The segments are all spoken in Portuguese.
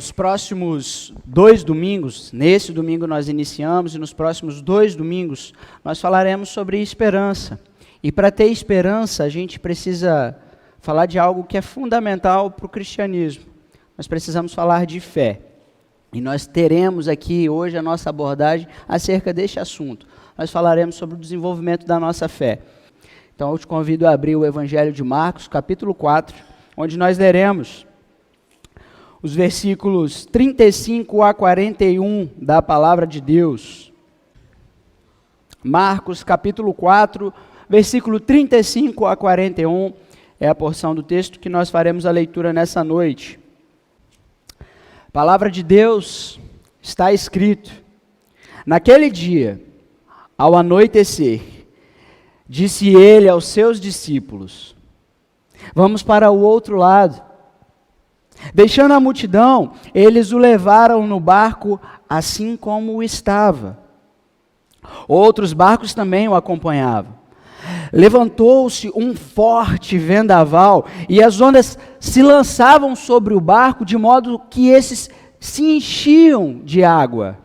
Os próximos 2 domingos, nesse domingo nós iniciamos, e nos próximos 2 domingos, nós falaremos sobre esperança. E para ter esperança, a gente precisa falar de algo que é fundamental para o cristianismo. Nós precisamos falar de fé. E nós teremos aqui hoje a nossa abordagem acerca deste assunto. Nós falaremos sobre o desenvolvimento da nossa fé. Então eu te convido a abrir o Evangelho de Marcos, capítulo 4, onde nós leremos os versículos 35 a 41 da palavra de Deus. Marcos, capítulo 4, versículo 35 a 41, é a porção do texto que nós faremos a leitura nessa noite. A palavra de Deus está escrito: naquele dia, ao anoitecer, disse ele aos seus discípulos: vamos para o outro lado. Deixando a multidão, eles o levaram no barco assim como estava. Outros barcos também o acompanhavam. Levantou-se um forte vendaval e as ondas se lançavam sobre o barco de modo que esses se enchiam de água.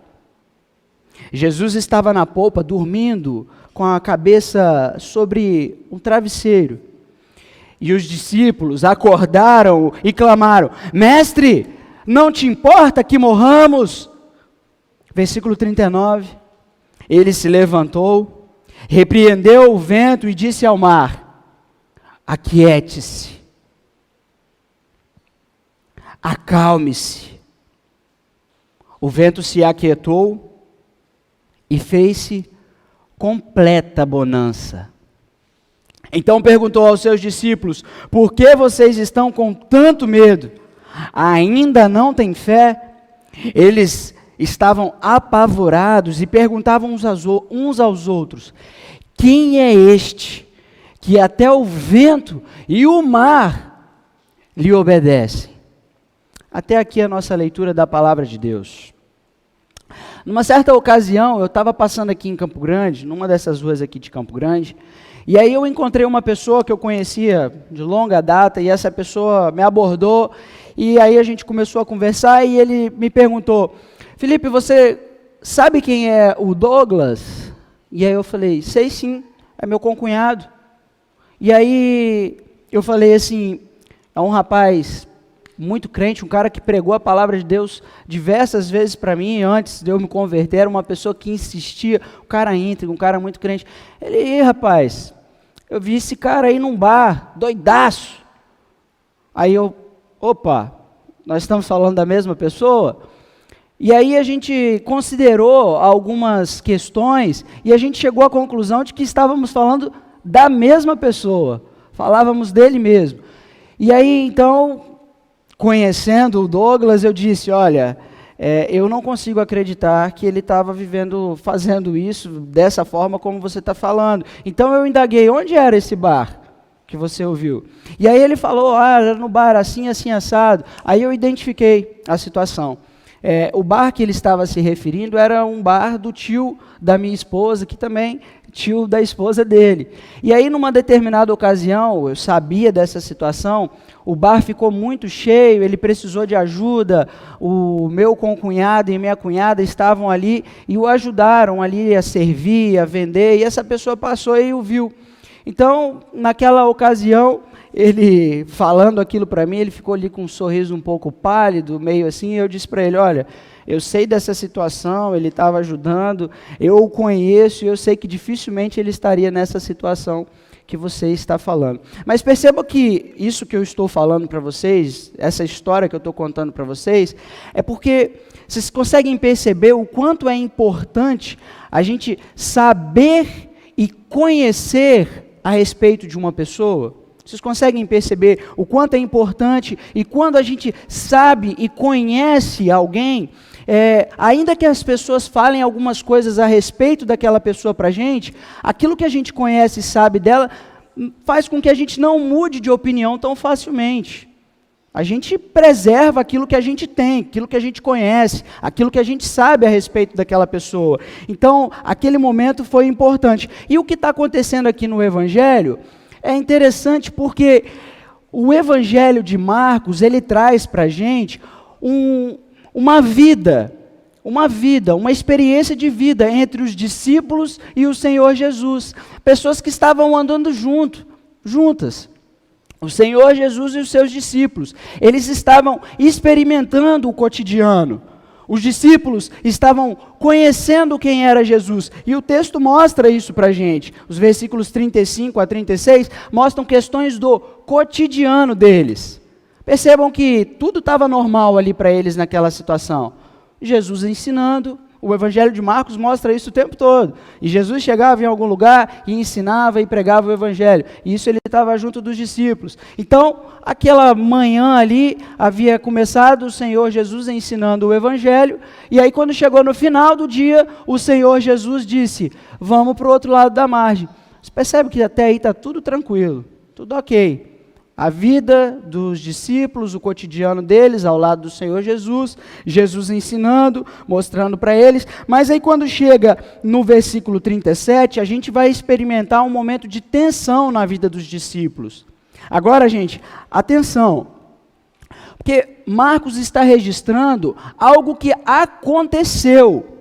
Jesus estava na polpa dormindo com a cabeça sobre um travesseiro. E os discípulos acordaram e clamaram: mestre, não te importa que morramos? Versículo 39, ele se levantou, repreendeu o vento e disse ao mar: aquiete-se, acalme-se. O vento se aquietou e fez-se completa bonança. Então perguntou aos seus discípulos: por que vocês estão com tanto medo? Ainda não têm fé? Eles estavam apavorados e perguntavam uns aos outros: quem é este que até o vento e o mar lhe obedecem? Até aqui a nossa leitura da palavra de Deus. Numa certa ocasião, eu estava passando aqui em Campo Grande, numa dessas ruas aqui de Campo Grande, e aí eu encontrei uma pessoa que eu conhecia de longa data, e essa pessoa me abordou, e aí a gente começou a conversar, e ele me perguntou: Felipe, você sabe quem é o Douglas? E aí eu falei: sei sim, é meu concunhado. E aí eu falei assim: é um rapaz muito crente, um cara que pregou a palavra de Deus diversas vezes para mim, antes de eu me converter, era uma pessoa que insistia, um cara íntegro, um cara muito crente. Ele: rapaz, eu vi esse cara aí num bar, doidaço. Aí eu: opa, nós estamos falando da mesma pessoa? E aí a gente considerou algumas questões, e a gente chegou à conclusão de que estávamos falando da mesma pessoa, falávamos dele mesmo. E aí então, conhecendo o Douglas, eu disse: olha, eu não consigo acreditar que ele estava fazendo isso dessa forma como você está falando. Então eu indaguei: onde era esse bar que você ouviu? E aí ele falou: era no bar assim, assim, assado. Aí eu identifiquei a situação. O bar que ele estava se referindo era um bar do tio da minha esposa, que também tio da esposa dele. E aí, numa determinada ocasião, eu sabia dessa situação, o bar ficou muito cheio, ele precisou de ajuda, o meu concunhado e minha cunhada estavam ali e o ajudaram ali a servir, a vender, e essa pessoa passou e o viu. Então, naquela ocasião, ele falando aquilo para mim, ele ficou ali com um sorriso um pouco pálido, meio assim, e eu disse para ele: olha, eu sei dessa situação, ele estava ajudando, eu o conheço e eu sei que dificilmente ele estaria nessa situação que você está falando. Mas perceba que isso que eu estou falando para vocês, essa história que eu estou contando para vocês, é porque vocês conseguem perceber o quanto é importante a gente saber e conhecer a respeito de uma pessoa. Vocês conseguem perceber o quanto é importante, e quando a gente sabe e conhece alguém, ainda que as pessoas falem algumas coisas a respeito daquela pessoa para a gente, aquilo que a gente conhece e sabe dela faz com que a gente não mude de opinião tão facilmente. A gente preserva aquilo que a gente tem, aquilo que a gente conhece, aquilo que a gente sabe a respeito daquela pessoa. Então, aquele momento foi importante. E o que está acontecendo aqui no Evangelho é interessante porque o Evangelho de Marcos, ele traz para a gente uma experiência de vida entre os discípulos e o Senhor Jesus. Pessoas que estavam andando juntas. O Senhor Jesus e os seus discípulos. Eles estavam experimentando o cotidiano. Os discípulos estavam conhecendo quem era Jesus. E o texto mostra isso para a gente. Os versículos 35 a 36 mostram questões do cotidiano deles. Percebam que tudo estava normal ali para eles naquela situação. Jesus ensinando, o Evangelho de Marcos mostra isso o tempo todo. E Jesus chegava em algum lugar e ensinava e pregava o Evangelho. E isso ele estava junto dos discípulos. Então, aquela manhã ali, havia começado o Senhor Jesus ensinando o Evangelho. E aí, quando chegou no final do dia, o Senhor Jesus disse, vamos para o outro lado da margem. Você percebe que até aí está tudo tranquilo, tudo ok. A vida dos discípulos, o cotidiano deles, ao lado do Senhor Jesus, Jesus ensinando, mostrando para eles. Mas aí quando chega no versículo 37, a gente vai experimentar um momento de tensão na vida dos discípulos. Agora, gente, atenção, porque Marcos está registrando algo que aconteceu.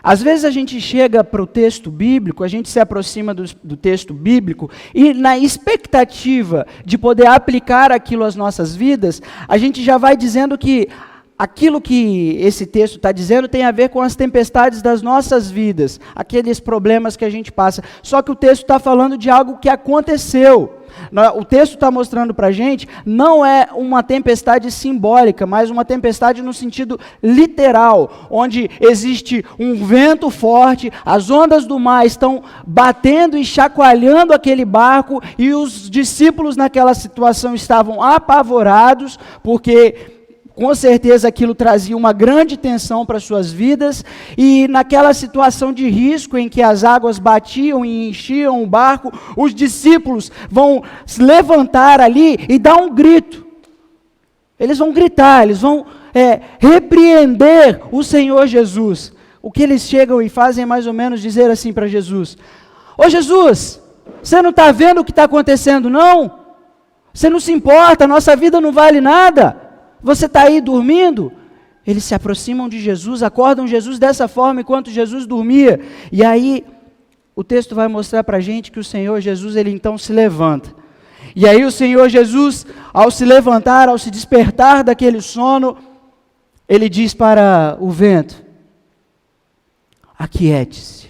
Às vezes a gente chega para o texto bíblico, a gente se aproxima do texto bíblico e na expectativa de poder aplicar aquilo às nossas vidas, a gente já vai dizendo que aquilo que esse texto está dizendo tem a ver com as tempestades das nossas vidas, aqueles problemas que a gente passa. Só que o texto está falando de algo que aconteceu. O texto está mostrando para a gente, não é uma tempestade simbólica, mas uma tempestade no sentido literal, onde existe um vento forte, as ondas do mar estão batendo e chacoalhando aquele barco, e os discípulos naquela situação estavam apavorados, porque com certeza aquilo trazia uma grande tensão para as suas vidas, e naquela situação de risco em que as águas batiam e enchiam o barco, os discípulos vão se levantar ali e dar um grito. Eles vão gritar, eles vão repreender o Senhor Jesus. O que eles chegam e fazem é mais ou menos dizer assim para Jesus: ô Jesus, você não está vendo o que está acontecendo não? Você não se importa, nossa vida não vale nada. Você está aí dormindo? Eles se aproximam de Jesus, acordam Jesus dessa forma enquanto Jesus dormia. E aí o texto vai mostrar para a gente que o Senhor Jesus, ele então se levanta. E aí o Senhor Jesus, ao se levantar, ao se despertar daquele sono, ele diz para o vento: aquiete-se.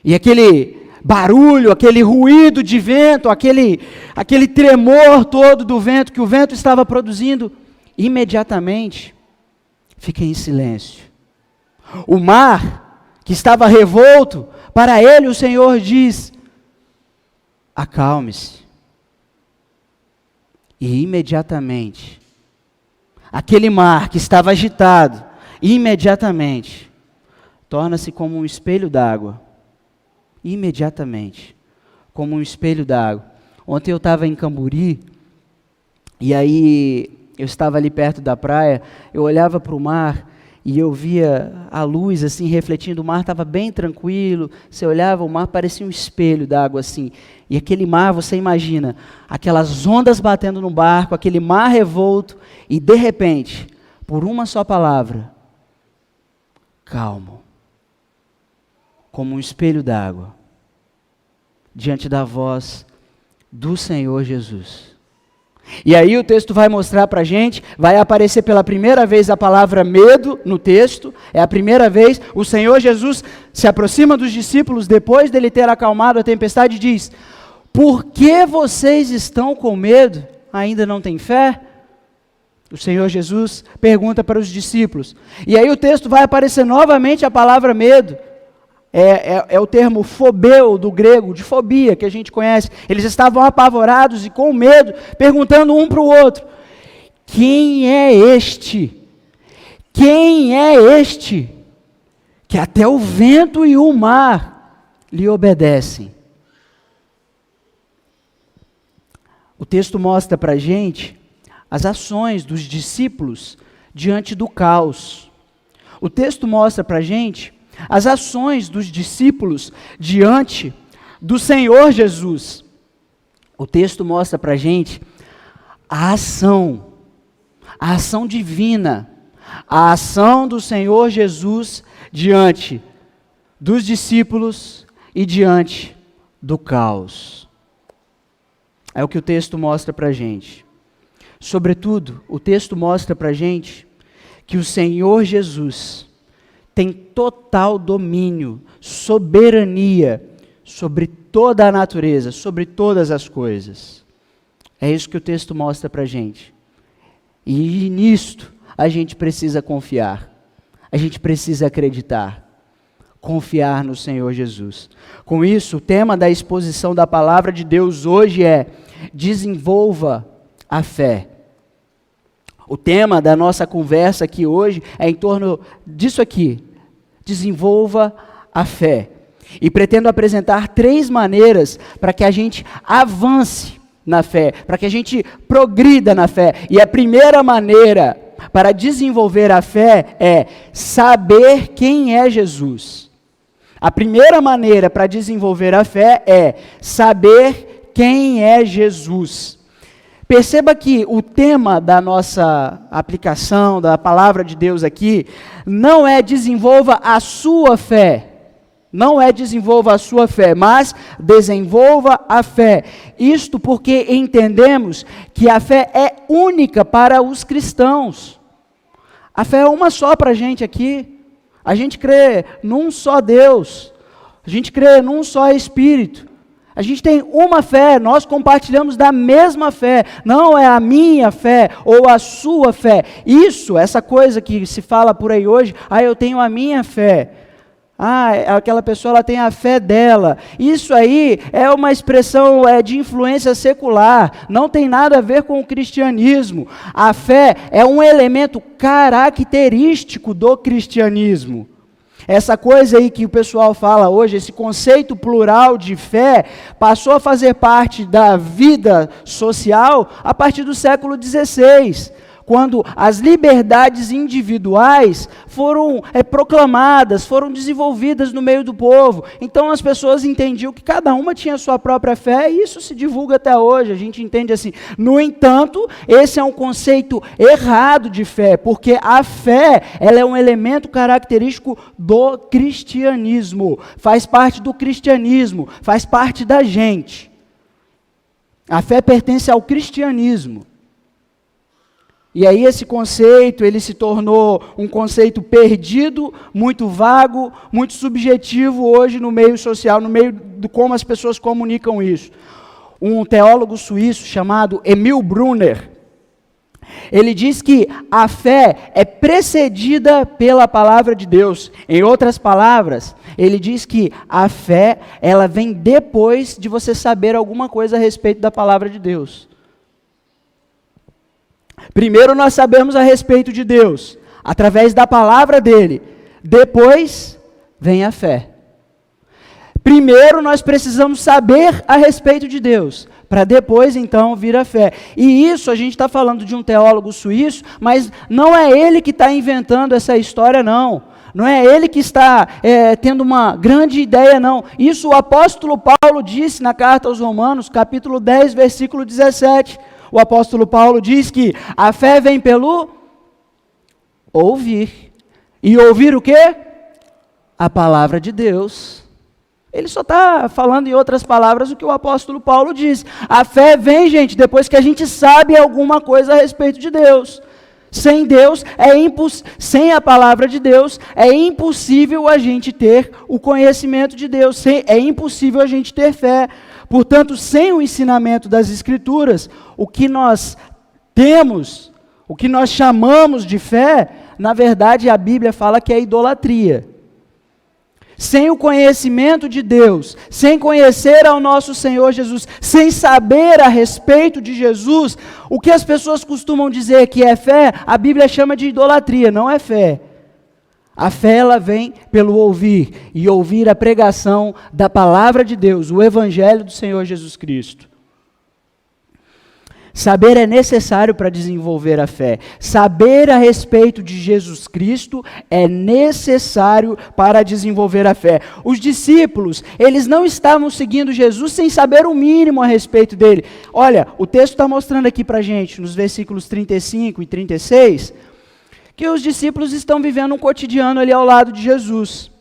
E aquele barulho, aquele ruído de vento, aquele tremor todo do vento que o vento estava produzindo, imediatamente fica em silêncio. O mar, que estava revolto, para ele o Senhor diz: acalme-se. E imediatamente, aquele mar que estava agitado, imediatamente, torna-se como um espelho d'água. Imediatamente, como um espelho d'água. Ontem eu estava em Camburi, e aí eu estava ali perto da praia, eu olhava para o mar, e eu via a luz assim, refletindo, o mar estava bem tranquilo, você olhava, o mar parecia um espelho d'água assim, e aquele mar, você imagina, aquelas ondas batendo no barco, aquele mar revolto, e de repente, por uma só palavra, calmo. Como um espelho d'água, diante da voz do Senhor Jesus. E aí o texto vai mostrar para a gente, vai aparecer pela primeira vez a palavra medo no texto, é a primeira vez, o Senhor Jesus se aproxima dos discípulos, depois dele ter acalmado a tempestade, e diz: por que vocês estão com medo? Ainda não têm fé? O Senhor Jesus pergunta para os discípulos. E aí o texto vai aparecer novamente a palavra medo. É o termo fobeu do grego, de fobia, que a gente conhece. Eles estavam apavorados e com medo, perguntando um para o outro: quem é este? Quem é este? Que até o vento e o mar lhe obedecem. O texto mostra para a gente as ações dos discípulos diante do caos. O texto mostra para a gente as ações dos discípulos diante do Senhor Jesus. O texto mostra para a gente a ação a ação divina, a ação do Senhor Jesus diante dos discípulos e diante do caos. É o que o texto mostra para a gente. Sobretudo, o texto mostra para a gente que o Senhor Jesus tem total domínio, soberania sobre toda a natureza, sobre todas as coisas. É isso que o texto mostra para a gente. E nisto a gente precisa confiar, a gente precisa acreditar, confiar no Senhor Jesus. Com isso, o tema da exposição da palavra de Deus hoje é: desenvolva a fé. O tema da nossa conversa aqui hoje é em torno disso aqui: desenvolva a fé. E pretendo apresentar 3 maneiras para que a gente avance na fé, para que a gente progrida na fé. E a primeira maneira para desenvolver a fé é saber quem é Jesus. A primeira maneira para desenvolver a fé é saber quem é Jesus. Perceba que o tema da nossa aplicação, da palavra de Deus aqui, não é desenvolva a sua fé. Não é desenvolva a sua fé, mas desenvolva a fé. Isto porque entendemos que a fé é única para os cristãos. A fé é uma só para a gente aqui. A gente crê num só Deus. A gente crê num só Espírito. A gente tem uma fé, nós compartilhamos da mesma fé. Não é a minha fé ou a sua fé. Isso, essa coisa que se fala por aí hoje, eu tenho a minha fé. Aquela pessoa ela tem a fé dela. Isso aí é uma expressão de influência secular, não tem nada a ver com o cristianismo. A fé é um elemento característico do cristianismo. Essa coisa aí que o pessoal fala hoje, esse conceito plural de fé, passou a fazer parte da vida social a partir do século XVI. Quando as liberdades individuais foram proclamadas, foram desenvolvidas no meio do povo. Então as pessoas entendiam que cada uma tinha a sua própria fé, e isso se divulga até hoje, a gente entende assim. No entanto, esse é um conceito errado de fé, porque a fé, ela é um elemento característico do cristianismo, faz parte do cristianismo, faz parte da gente. A fé pertence ao cristianismo. E aí esse conceito, ele se tornou um conceito perdido, muito vago, muito subjetivo hoje no meio social, no meio de como as pessoas comunicam isso. Um teólogo suíço chamado Emil Brunner, ele diz que a fé é precedida pela palavra de Deus. Em outras palavras, ele diz que a fé, ela vem depois de você saber alguma coisa a respeito da palavra de Deus. Primeiro nós sabemos a respeito de Deus, através da palavra dele. Depois vem a fé. Primeiro nós precisamos saber a respeito de Deus, para depois então vir a fé. E isso a gente está falando de um teólogo suíço, mas não é ele que está inventando essa história, não. Não é ele que está tendo uma grande ideia, não. Isso o apóstolo Paulo disse na carta aos Romanos, capítulo 10, versículo 17. O apóstolo Paulo diz que a fé vem pelo ouvir. E ouvir o quê? A palavra de Deus. Ele só está falando em outras palavras o que o apóstolo Paulo diz. A fé vem, gente, depois que a gente sabe alguma coisa a respeito de Deus. Sem Deus, sem a palavra de Deus, é impossível a gente ter o conhecimento de Deus. É impossível a gente ter fé. Portanto, sem o ensinamento das Escrituras, o que nós temos, o que nós chamamos de fé, na verdade a Bíblia fala que é idolatria. Sem o conhecimento de Deus, sem conhecer ao nosso Senhor Jesus, sem saber a respeito de Jesus, o que as pessoas costumam dizer que é fé, a Bíblia chama de idolatria, não é fé. A fé, ela vem pelo ouvir, e ouvir a pregação da palavra de Deus, o Evangelho do Senhor Jesus Cristo. Saber é necessário para desenvolver a fé. Saber a respeito de Jesus Cristo é necessário para desenvolver a fé. Os discípulos, eles não estavam seguindo Jesus sem saber o mínimo a respeito dele. Olha, o texto está mostrando aqui para a gente, nos versículos 35 e 36, que os discípulos estão vivendo um cotidiano ali ao lado de Jesus.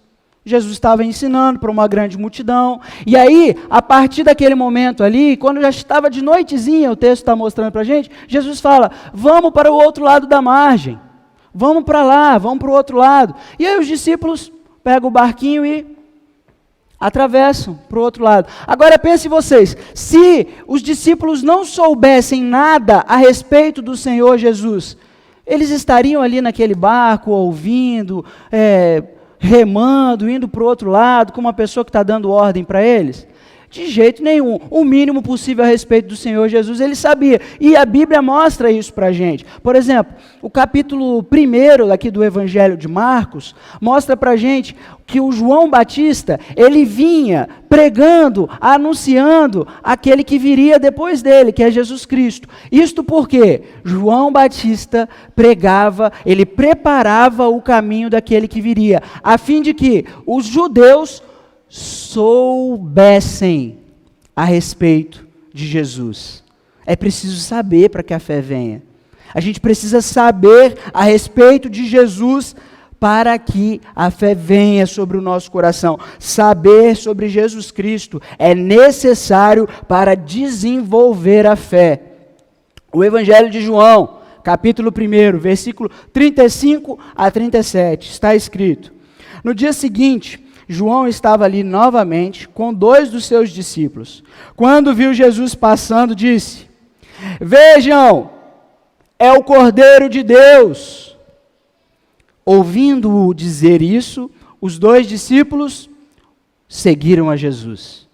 Jesus estava ensinando para uma grande multidão, e aí, a partir daquele momento ali, quando já estava de noitezinha, o texto está mostrando para a gente, Jesus fala, vamos para o outro lado da margem, vamos para lá, vamos para o outro lado. E aí os discípulos pegam o barquinho e atravessam para o outro lado. Agora pensem vocês, se os discípulos não soubessem nada a respeito do Senhor Jesus, eles estariam ali naquele barco, ouvindo, remando, indo para o outro lado, com uma pessoa que está dando ordem para eles? De jeito nenhum. O mínimo possível a respeito do Senhor Jesus, ele sabia. E a Bíblia mostra isso para a gente. Por exemplo, o capítulo 1 aqui do Evangelho de Marcos, mostra para a gente que o João Batista, ele vinha pregando, anunciando aquele que viria depois dele, que é Jesus Cristo. Isto porque João Batista pregava, ele preparava o caminho daquele que viria, a fim de que os judeus soubessem a respeito de Jesus. É preciso saber para que a fé venha. A gente precisa saber a respeito de Jesus para que a fé venha sobre o nosso coração. Saber sobre Jesus Cristo é necessário para desenvolver a fé. O Evangelho de João, capítulo 1, versículo 35 a 37, está escrito: no dia seguinte, João estava ali novamente com 2 dos seus discípulos. Quando viu Jesus passando, disse: vejam, é o Cordeiro de Deus. Ouvindo-o dizer isso, os 2 discípulos seguiram a Jesus.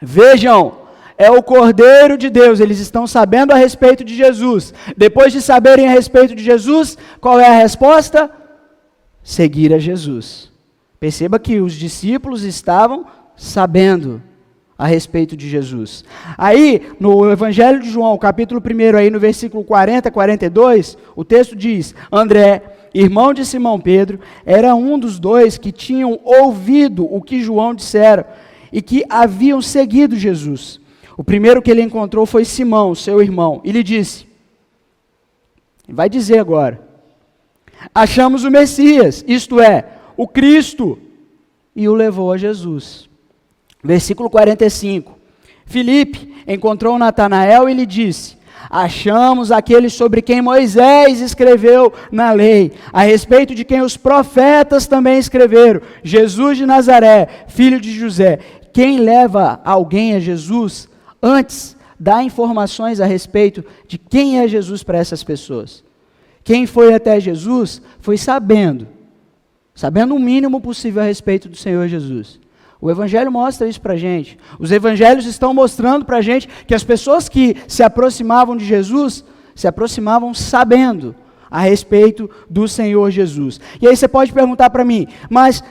Vejam, é o Cordeiro de Deus. Eles estão sabendo a respeito de Jesus. Depois de saberem a respeito de Jesus, qual é a resposta? Seguir a Jesus. Perceba que os discípulos estavam sabendo a respeito de Jesus. Aí, no Evangelho de João, capítulo 1, aí no versículo 40 a 42, o texto diz: André, irmão de Simão Pedro, era um dos 2 que tinham ouvido o que João dissera e que haviam seguido Jesus. O primeiro que ele encontrou foi Simão, seu irmão, e lhe disse, vai dizer agora: achamos o Messias, isto é, o Cristo, e o levou a Jesus. Versículo 45, Filipe encontrou Natanael e lhe disse: achamos aquele sobre quem Moisés escreveu na lei, a respeito de quem os profetas também escreveram, Jesus de Nazaré, filho de José. Quem leva alguém a Jesus, antes dá informações a respeito de quem é Jesus para essas pessoas. Quem foi até Jesus foi sabendo o mínimo possível a respeito do Senhor Jesus. O Evangelho mostra isso para a gente. Os Evangelhos estão mostrando para a gente que as pessoas que se aproximavam de Jesus, se aproximavam sabendo a respeito do Senhor Jesus. E aí você pode perguntar para mim, mas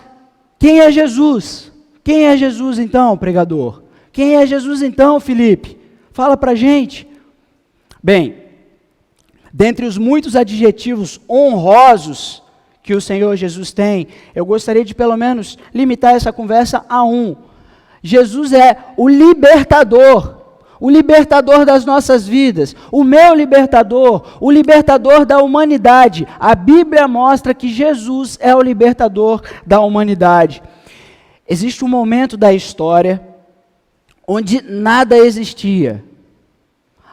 quem é Jesus? Quem é Jesus então, pregador? Quem é Jesus então, Filipe? Fala para a gente. Bem, dentre os muitos adjetivos honrosos que o Senhor Jesus tem, eu gostaria de pelo menos limitar essa conversa a um. Jesus é o libertador das nossas vidas, o meu libertador, o libertador da humanidade. A Bíblia mostra que Jesus é o libertador da humanidade. Existe um momento da história onde nada existia,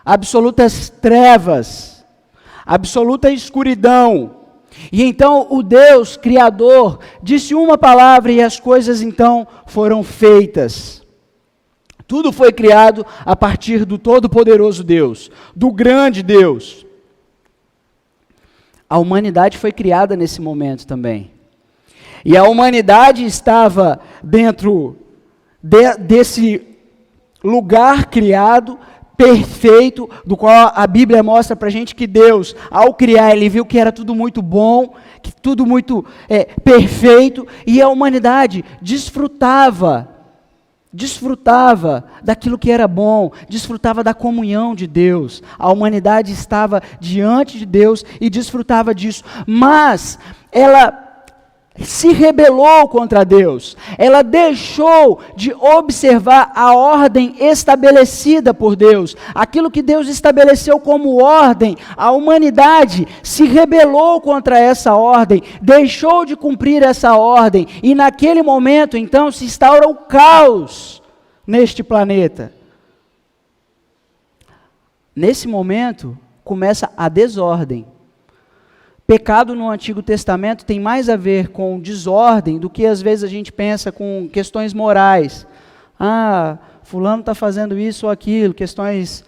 absolutas trevas, absoluta escuridão. E então o Deus Criador disse uma palavra e as coisas então foram feitas. Tudo foi criado a partir do Todo-Poderoso Deus, do grande Deus. A humanidade foi criada nesse momento também. E a humanidade estava dentro desse lugar criado, perfeito, do qual a Bíblia mostra para a gente que Deus, ao criar, Ele viu que era tudo muito bom, que tudo muito perfeito, e a humanidade desfrutava desfrutava daquilo que era bom, desfrutava da comunhão de Deus. A humanidade estava diante de Deus e desfrutava disso, mas ela se rebelou contra Deus. Ela deixou de observar a ordem estabelecida por Deus. Aquilo que Deus estabeleceu como ordem, a humanidade se rebelou contra essa ordem, deixou de cumprir essa ordem, e naquele momento, então, se instaura o caos neste planeta. Nesse momento, começa a desordem. Pecado no Antigo Testamento tem mais a ver com desordem do que às vezes a gente pensa com questões morais. Fulano está fazendo isso ou aquilo, questões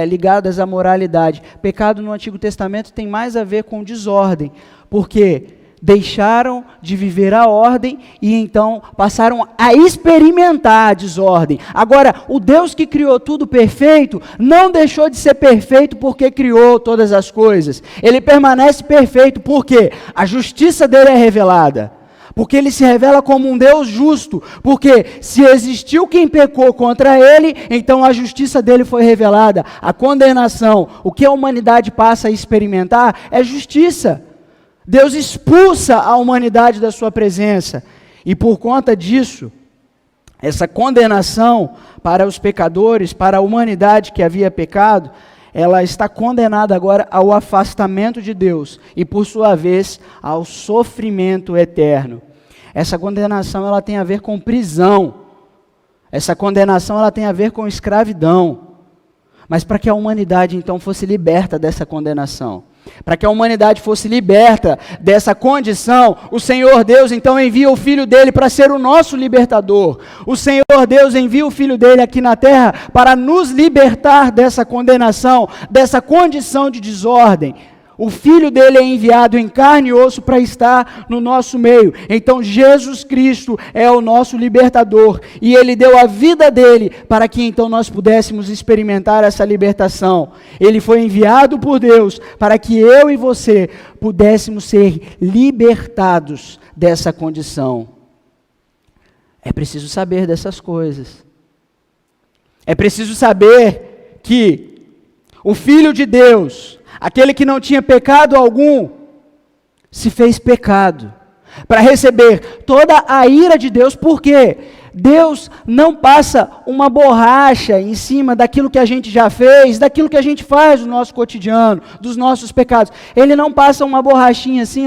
ligadas à moralidade. Pecado no Antigo Testamento tem mais a ver com desordem, porque deixaram de viver a ordem e então passaram a experimentar a desordem. Agora, o Deus que criou tudo perfeito, não deixou de ser perfeito porque criou todas as coisas. Ele permanece perfeito porque a justiça dele é revelada. Porque ele se revela como um Deus justo. Porque se existiu quem pecou contra ele, então a justiça dele foi revelada. A condenação, o que a humanidade passa a experimentar é justiça. Deus expulsa a humanidade da sua presença, e por conta disso, essa condenação para os pecadores, para a humanidade que havia pecado, ela está condenada agora ao afastamento de Deus, e por sua vez, ao sofrimento eterno. Essa condenação ela tem a ver com prisão, essa condenação ela tem a ver com escravidão, mas para que a humanidade então fosse liberta dessa condenação, para que a humanidade fosse liberta dessa condição, o Senhor Deus então envia o Filho dele para ser o nosso libertador. O Senhor Deus envia o Filho dele aqui na terra para nos libertar dessa condenação, dessa condição de desordem. O Filho dele é enviado em carne e osso para estar no nosso meio. Então Jesus Cristo é o nosso libertador, e ele deu a vida dele para que então nós pudéssemos experimentar essa libertação. Ele foi enviado por Deus para que eu e você pudéssemos ser libertados dessa condição. É preciso saber dessas coisas. É preciso saber que o Filho de Deus, aquele que não tinha pecado algum, se fez pecado, para receber toda a ira de Deus. Por quê? Deus não passa uma borracha em cima daquilo que a gente já fez, daquilo que a gente faz no nosso cotidiano, dos nossos pecados. Ele não passa uma borrachinha assim,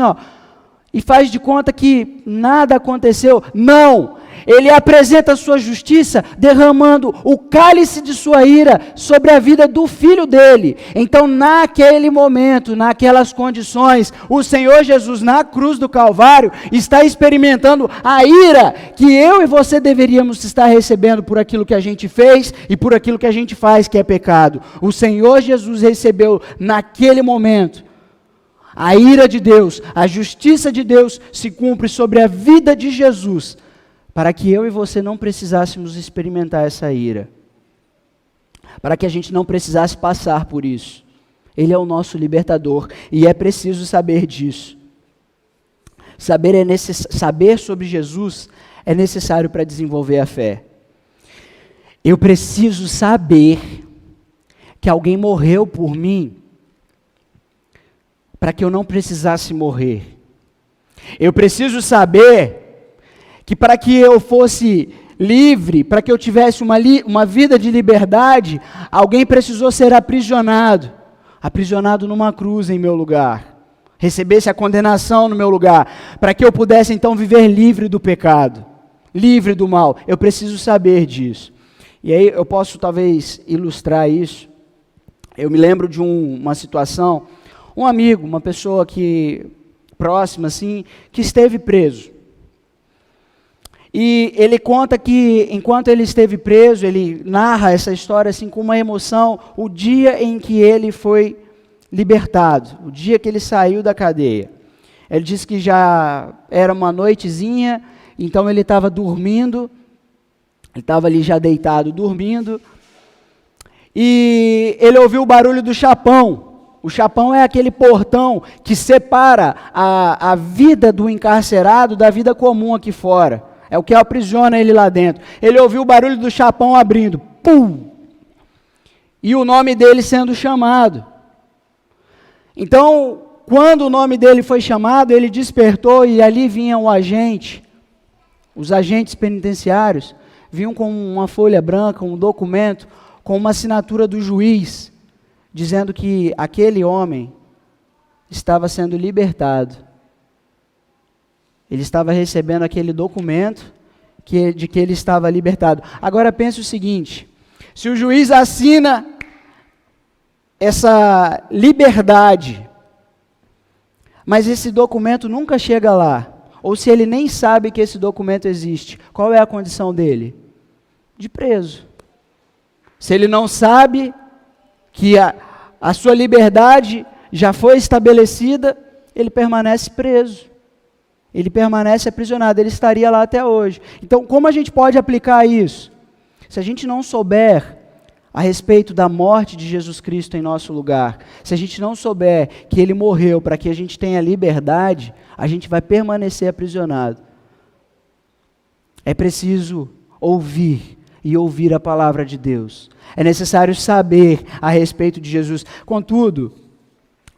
e faz de conta que nada aconteceu. Não! Ele apresenta a sua justiça derramando o cálice de sua ira sobre a vida do Filho dele. Então, naquele momento, naquelas condições, o Senhor Jesus, na cruz do Calvário, está experimentando a ira que eu e você deveríamos estar recebendo por aquilo que a gente fez e por aquilo que a gente faz, que é pecado. O Senhor Jesus recebeu naquele momento a ira de Deus, a justiça de Deus se cumpre sobre a vida de Jesus, para que eu e você não precisássemos experimentar essa ira, para que a gente não precisasse passar por isso. Ele é o nosso libertador, e é preciso saber disso. Saber sobre Jesus é necessário para desenvolver a fé. Eu preciso saber que alguém morreu por mim, para que eu não precisasse morrer. Eu preciso saber que para que eu fosse livre, para que eu tivesse uma vida de liberdade, alguém precisou ser aprisionado numa cruz em meu lugar, recebesse a condenação no meu lugar, para que eu pudesse então viver livre do pecado, livre do mal. Eu preciso saber disso. E aí eu posso talvez ilustrar isso. Eu me lembro de uma situação, um amigo, uma pessoa que próxima assim, que esteve preso. E ele conta que, enquanto ele esteve preso, ele narra essa história assim com uma emoção, o dia em que ele foi libertado, o dia que ele saiu da cadeia. Ele disse que já era uma noitezinha, então ele estava dormindo, ele estava ali já deitado, dormindo, e ele ouviu o barulho do chapão. O chapão é aquele portão que separa a vida do encarcerado da vida comum aqui fora. É o que aprisiona ele lá dentro. Ele ouviu o barulho do chapão abrindo. Pum! E o nome dele sendo chamado. Então, quando o nome dele foi chamado, ele despertou e ali vinha o agente. Os agentes penitenciários vinham com uma folha branca, um documento, com uma assinatura do juiz, dizendo que aquele homem estava sendo libertado. Ele estava recebendo aquele documento de que ele estava libertado. Agora pense o seguinte, se o juiz assina essa liberdade, mas esse documento nunca chega lá, ou se ele nem sabe que esse documento existe, qual é a condição dele? De preso. Se ele não sabe que a sua liberdade já foi estabelecida, ele permanece preso. Ele permanece aprisionado, ele estaria lá até hoje. Então, como a gente pode aplicar isso? Se a gente não souber a respeito da morte de Jesus Cristo em nosso lugar, se a gente não souber que Ele morreu para que a gente tenha liberdade, a gente vai permanecer aprisionado. É preciso ouvir e ouvir a palavra de Deus. É necessário saber a respeito de Jesus. Contudo,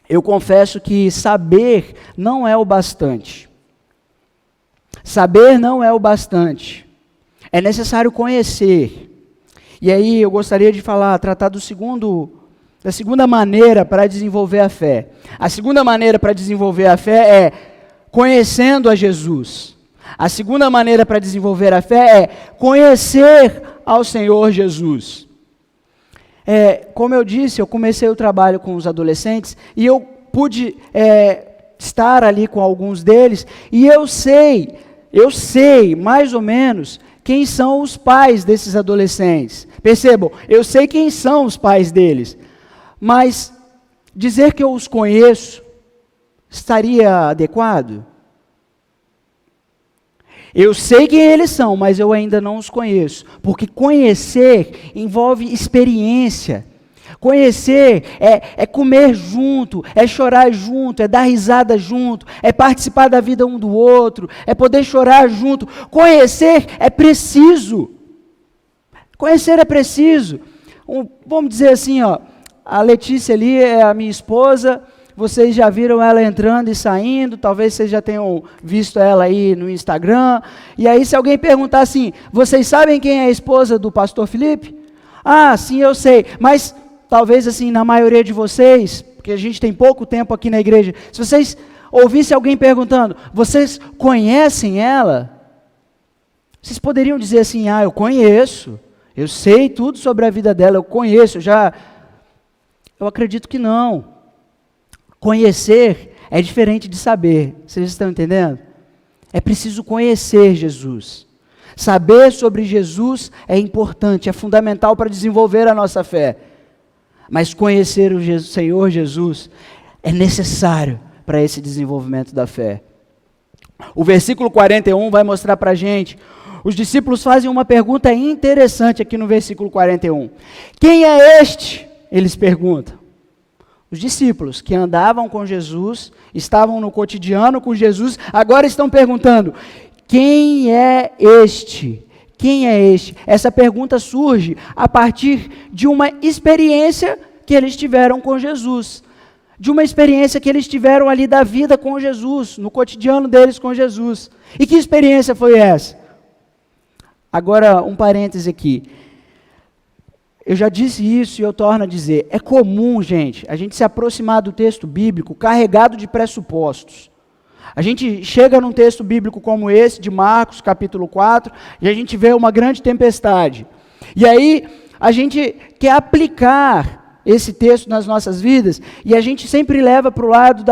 eu confesso que saber não é o bastante. Saber não é o bastante. É necessário conhecer. E aí eu gostaria de tratar da segunda maneira para desenvolver a fé. A segunda maneira para desenvolver a fé é conhecendo a Jesus. A segunda maneira para desenvolver a fé é conhecer ao Senhor Jesus. Como eu disse, eu comecei o trabalho com os adolescentes e eu pude estar ali com alguns deles e eu sei mais ou menos quem são os pais desses adolescentes. Percebam, eu sei quem são os pais deles, mas dizer que eu os conheço estaria adequado? Eu sei quem eles são, mas eu ainda não os conheço, porque conhecer envolve experiência. Conhecer é comer junto, é chorar junto, é dar risada junto, é participar da vida um do outro, é poder chorar junto. Conhecer é preciso. Conhecer é preciso. Vamos dizer assim, a Letícia ali é a minha esposa, vocês já viram ela entrando e saindo, talvez vocês já tenham visto ela aí no Instagram. E aí se alguém perguntar assim, vocês sabem quem é a esposa do pastor Felipe? Ah, sim, eu sei, mas talvez assim, na maioria de vocês, porque a gente tem pouco tempo aqui na igreja, se vocês ouvissem alguém perguntando, vocês conhecem ela? Vocês poderiam dizer assim, eu conheço, eu sei tudo sobre a vida dela, eu conheço, eu acredito que não. Conhecer é diferente de saber, vocês estão entendendo? É preciso conhecer Jesus. Saber sobre Jesus é importante, é fundamental para desenvolver a nossa fé. Mas conhecer o Senhor Jesus é necessário para esse desenvolvimento da fé. O versículo 41 vai mostrar para a gente, os discípulos fazem uma pergunta interessante aqui no versículo 41. Quem é este? Eles perguntam. Os discípulos que andavam com Jesus, estavam no cotidiano com Jesus, agora estão perguntando, quem é este? Quem é este? Essa pergunta surge a partir de uma experiência que eles tiveram com Jesus. De uma experiência que eles tiveram ali da vida com Jesus, no cotidiano deles com Jesus. E que experiência foi essa? Agora, um parêntese aqui. Eu já disse isso e eu torno a dizer, é comum, gente, a gente se aproximar do texto bíblico carregado de pressupostos. A gente chega num texto bíblico como esse, de Marcos, capítulo 4, e a gente vê uma grande tempestade. E aí, a gente quer aplicar esse texto nas nossas vidas, e a gente sempre leva para o lado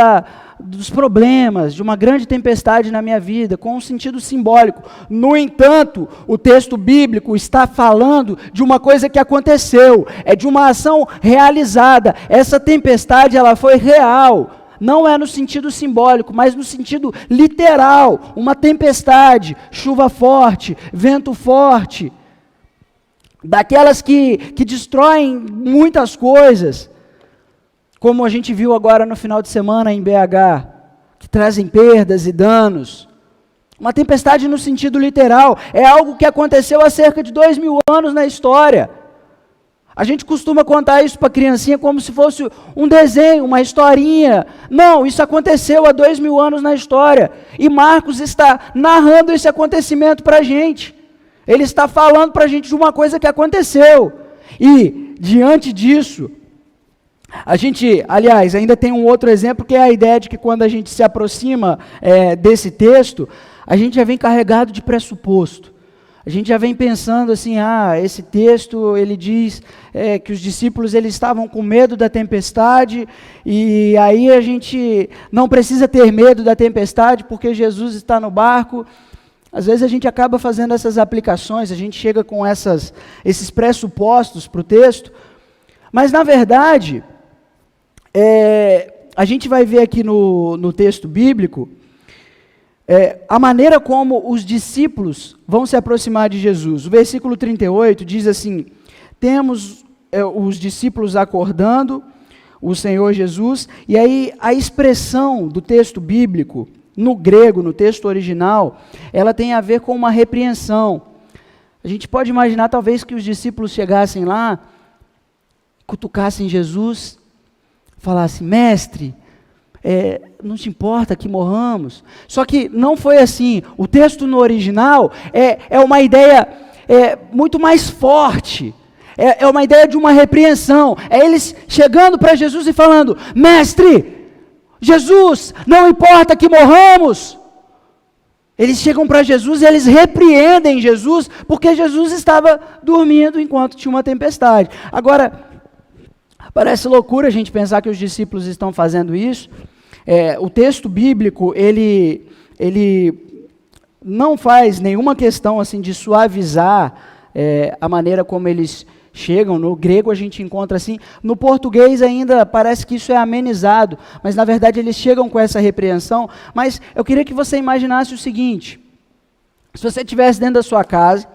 dos problemas, de uma grande tempestade na minha vida, com um sentido simbólico. No entanto, o texto bíblico está falando de uma coisa que aconteceu, é de uma ação realizada. Essa tempestade, ela foi real. Não é no sentido simbólico, mas no sentido literal. Uma tempestade, chuva forte, vento forte, daquelas que destroem muitas coisas, como a gente viu agora no final de semana em BH, que trazem perdas e danos. Uma tempestade no sentido literal. É algo que aconteceu há cerca de 2000 anos na história. A gente costuma contar isso para a criancinha como se fosse um desenho, uma historinha. Não, isso aconteceu há 2000 anos na história. E Marcos está narrando esse acontecimento para a gente. Ele está falando para a gente de uma coisa que aconteceu. E, diante disso, a gente, aliás, ainda tem um outro exemplo, que é a ideia de que quando a gente se aproxima desse texto, a gente já vem carregado de pressuposto. A gente já vem pensando assim, esse texto, ele diz que os discípulos eles estavam com medo da tempestade, e aí a gente não precisa ter medo da tempestade, porque Jesus está no barco. Às vezes a gente acaba fazendo essas aplicações, a gente chega com esses pressupostos para o texto, mas na verdade, a gente vai ver aqui no texto bíblico, a maneira como os discípulos vão se aproximar de Jesus. O versículo 38 diz assim: temos os discípulos acordando o Senhor Jesus, e aí a expressão do texto bíblico, no grego, no texto original, ela tem a ver com uma repreensão. A gente pode imaginar talvez que os discípulos chegassem lá, cutucassem Jesus, falassem: mestre, não te importa que morramos? Só que não foi assim. O texto no original é uma ideia muito mais forte. É uma ideia de uma repreensão. É eles chegando para Jesus e falando: mestre, Jesus, não importa que morramos. Eles chegam para Jesus e eles repreendem Jesus, porque Jesus estava dormindo enquanto tinha uma tempestade. Agora, parece loucura a gente pensar que os discípulos estão fazendo isso. O texto bíblico, ele não faz nenhuma questão assim de suavizar a maneira como eles chegam. No grego a gente encontra assim, no português ainda parece que isso é amenizado, mas na verdade eles chegam com essa repreensão. Mas eu queria que você imaginasse o seguinte: se você estivesse dentro da sua casa,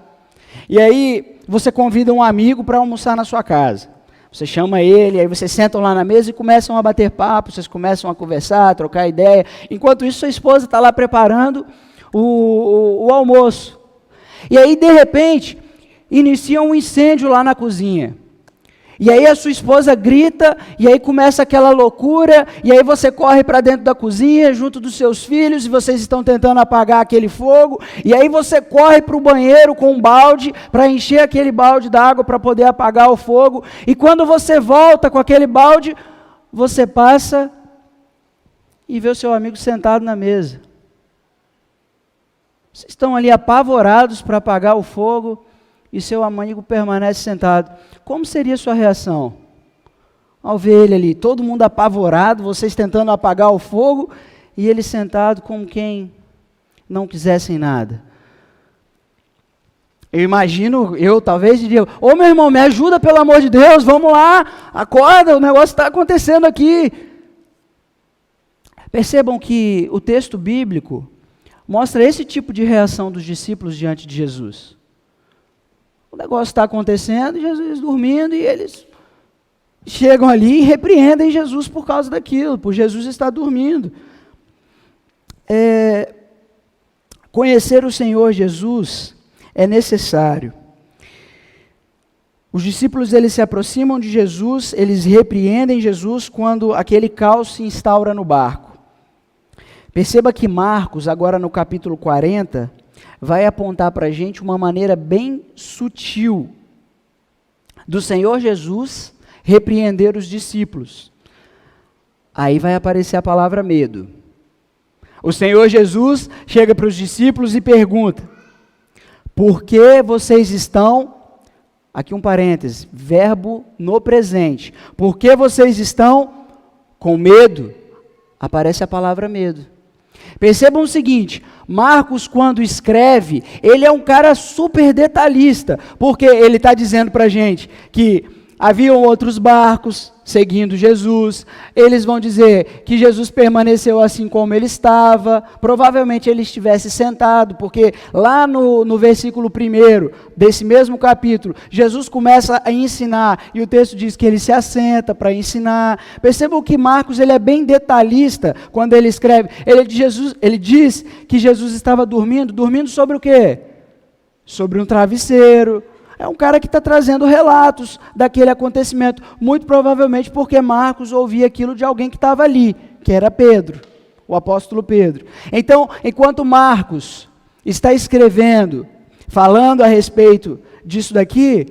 e aí você convida um amigo para almoçar na sua casa. Você chama ele, aí vocês sentam lá na mesa e começam a bater papo, vocês começam a conversar, a trocar ideia. Enquanto isso, sua esposa está lá preparando o almoço. E aí, de repente, inicia um incêndio lá na cozinha. E aí a sua esposa grita, e aí começa aquela loucura, e aí você corre para dentro da cozinha, junto dos seus filhos, e vocês estão tentando apagar aquele fogo, e aí você corre para o banheiro com um balde, para encher aquele balde d'água, para poder apagar o fogo, e quando você volta com aquele balde, você passa e vê o seu amigo sentado na mesa. Vocês estão ali apavorados para apagar o fogo, e seu amigo permanece sentado. Como seria a sua reação? Ao ver ele ali, todo mundo apavorado, vocês tentando apagar o fogo, e ele sentado como quem não quisessem nada. Eu imagino, talvez diria: ô meu irmão, me ajuda pelo amor de Deus, vamos lá, acorda, o negócio está acontecendo aqui. Percebam que o texto bíblico mostra esse tipo de reação dos discípulos diante de Jesus. O negócio está acontecendo, Jesus dormindo, e eles chegam ali e repreendem Jesus por causa daquilo, por Jesus estar dormindo. Conhecer o Senhor Jesus é necessário. Os discípulos eles se aproximam de Jesus, eles repreendem Jesus quando aquele caos se instaura no barco. Perceba que Marcos, agora no capítulo 40, vai apontar para a gente uma maneira bem sutil do Senhor Jesus repreender os discípulos. Aí vai aparecer a palavra medo. O Senhor Jesus chega para os discípulos e pergunta: por que vocês estão, aqui um parêntese, verbo no presente, por que vocês estão com medo? Aparece a palavra medo. Percebam o seguinte: Marcos, quando escreve, ele é um cara super detalhista, porque ele está dizendo para a gente que haviam outros barcos seguindo Jesus. Eles vão dizer que Jesus permaneceu assim como ele estava. Provavelmente ele estivesse sentado, porque lá no versículo 1 desse mesmo capítulo, Jesus começa a ensinar, e o texto diz que ele se assenta para ensinar. Percebam que Marcos ele é bem detalhista quando ele escreve. Ele diz que Jesus estava dormindo sobre o quê? Sobre um travesseiro. É um cara que está trazendo relatos daquele acontecimento, muito provavelmente porque Marcos ouvia aquilo de alguém que estava ali, que era Pedro, o apóstolo Pedro. Então, enquanto Marcos está escrevendo, falando a respeito disso daqui,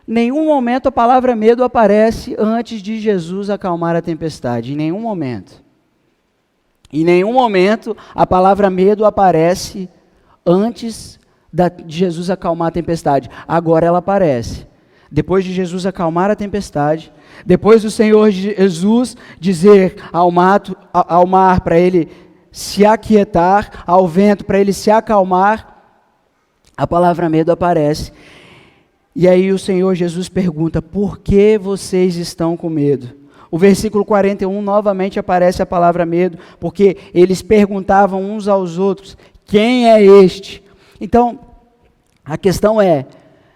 nenhum momento a palavra medo aparece antes de Jesus acalmar a tempestade, em nenhum momento. Em nenhum momento a palavra medo aparece antes de Jesus acalmar a tempestade. Agora ela aparece. Depois de Jesus acalmar a tempestade, depois do Senhor Jesus dizer ao mar para ele se aquietar, ao vento para ele se acalmar, a palavra medo aparece. E aí o Senhor Jesus pergunta: por que vocês estão com medo? O versículo 41 novamente aparece a palavra medo, porque eles perguntavam uns aos outros: quem é este? Então, a questão é,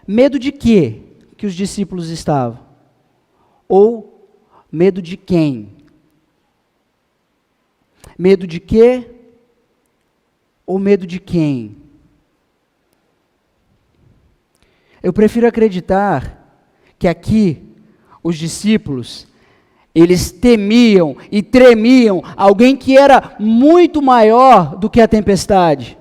medo de quê que os discípulos estavam? Ou medo de quem? Medo de quê? Ou medo de quem? Eu prefiro acreditar que aqui os discípulos, eles temiam e tremiam alguém que era muito maior do que a tempestade.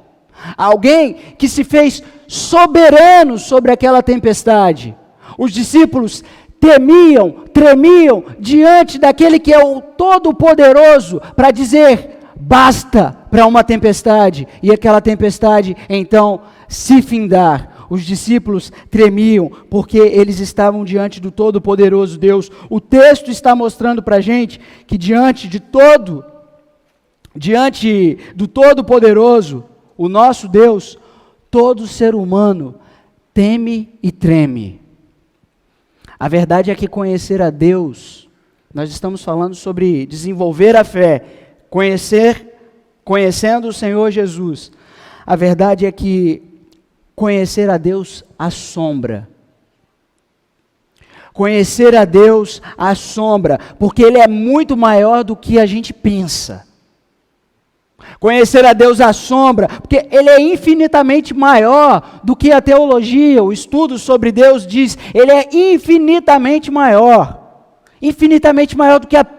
Alguém que se fez soberano sobre aquela tempestade. Os discípulos temiam, tremiam diante daquele que é o Todo-Poderoso para dizer basta para uma tempestade e aquela tempestade então se findar. Os discípulos tremiam porque eles estavam diante do Todo-Poderoso Deus. O texto está mostrando para a gente que diante do Todo-Poderoso, o nosso Deus, todo ser humano teme e treme. A verdade é que conhecer a Deus, nós estamos falando sobre desenvolver a fé, conhecendo o Senhor Jesus. A verdade é que conhecer a Deus assombra. Conhecer a Deus assombra, porque Ele é muito maior do que a gente pensa. Conhecer a Deus assombra, porque Ele é infinitamente maior do que a teologia, o estudo sobre Deus diz. Ele é infinitamente maior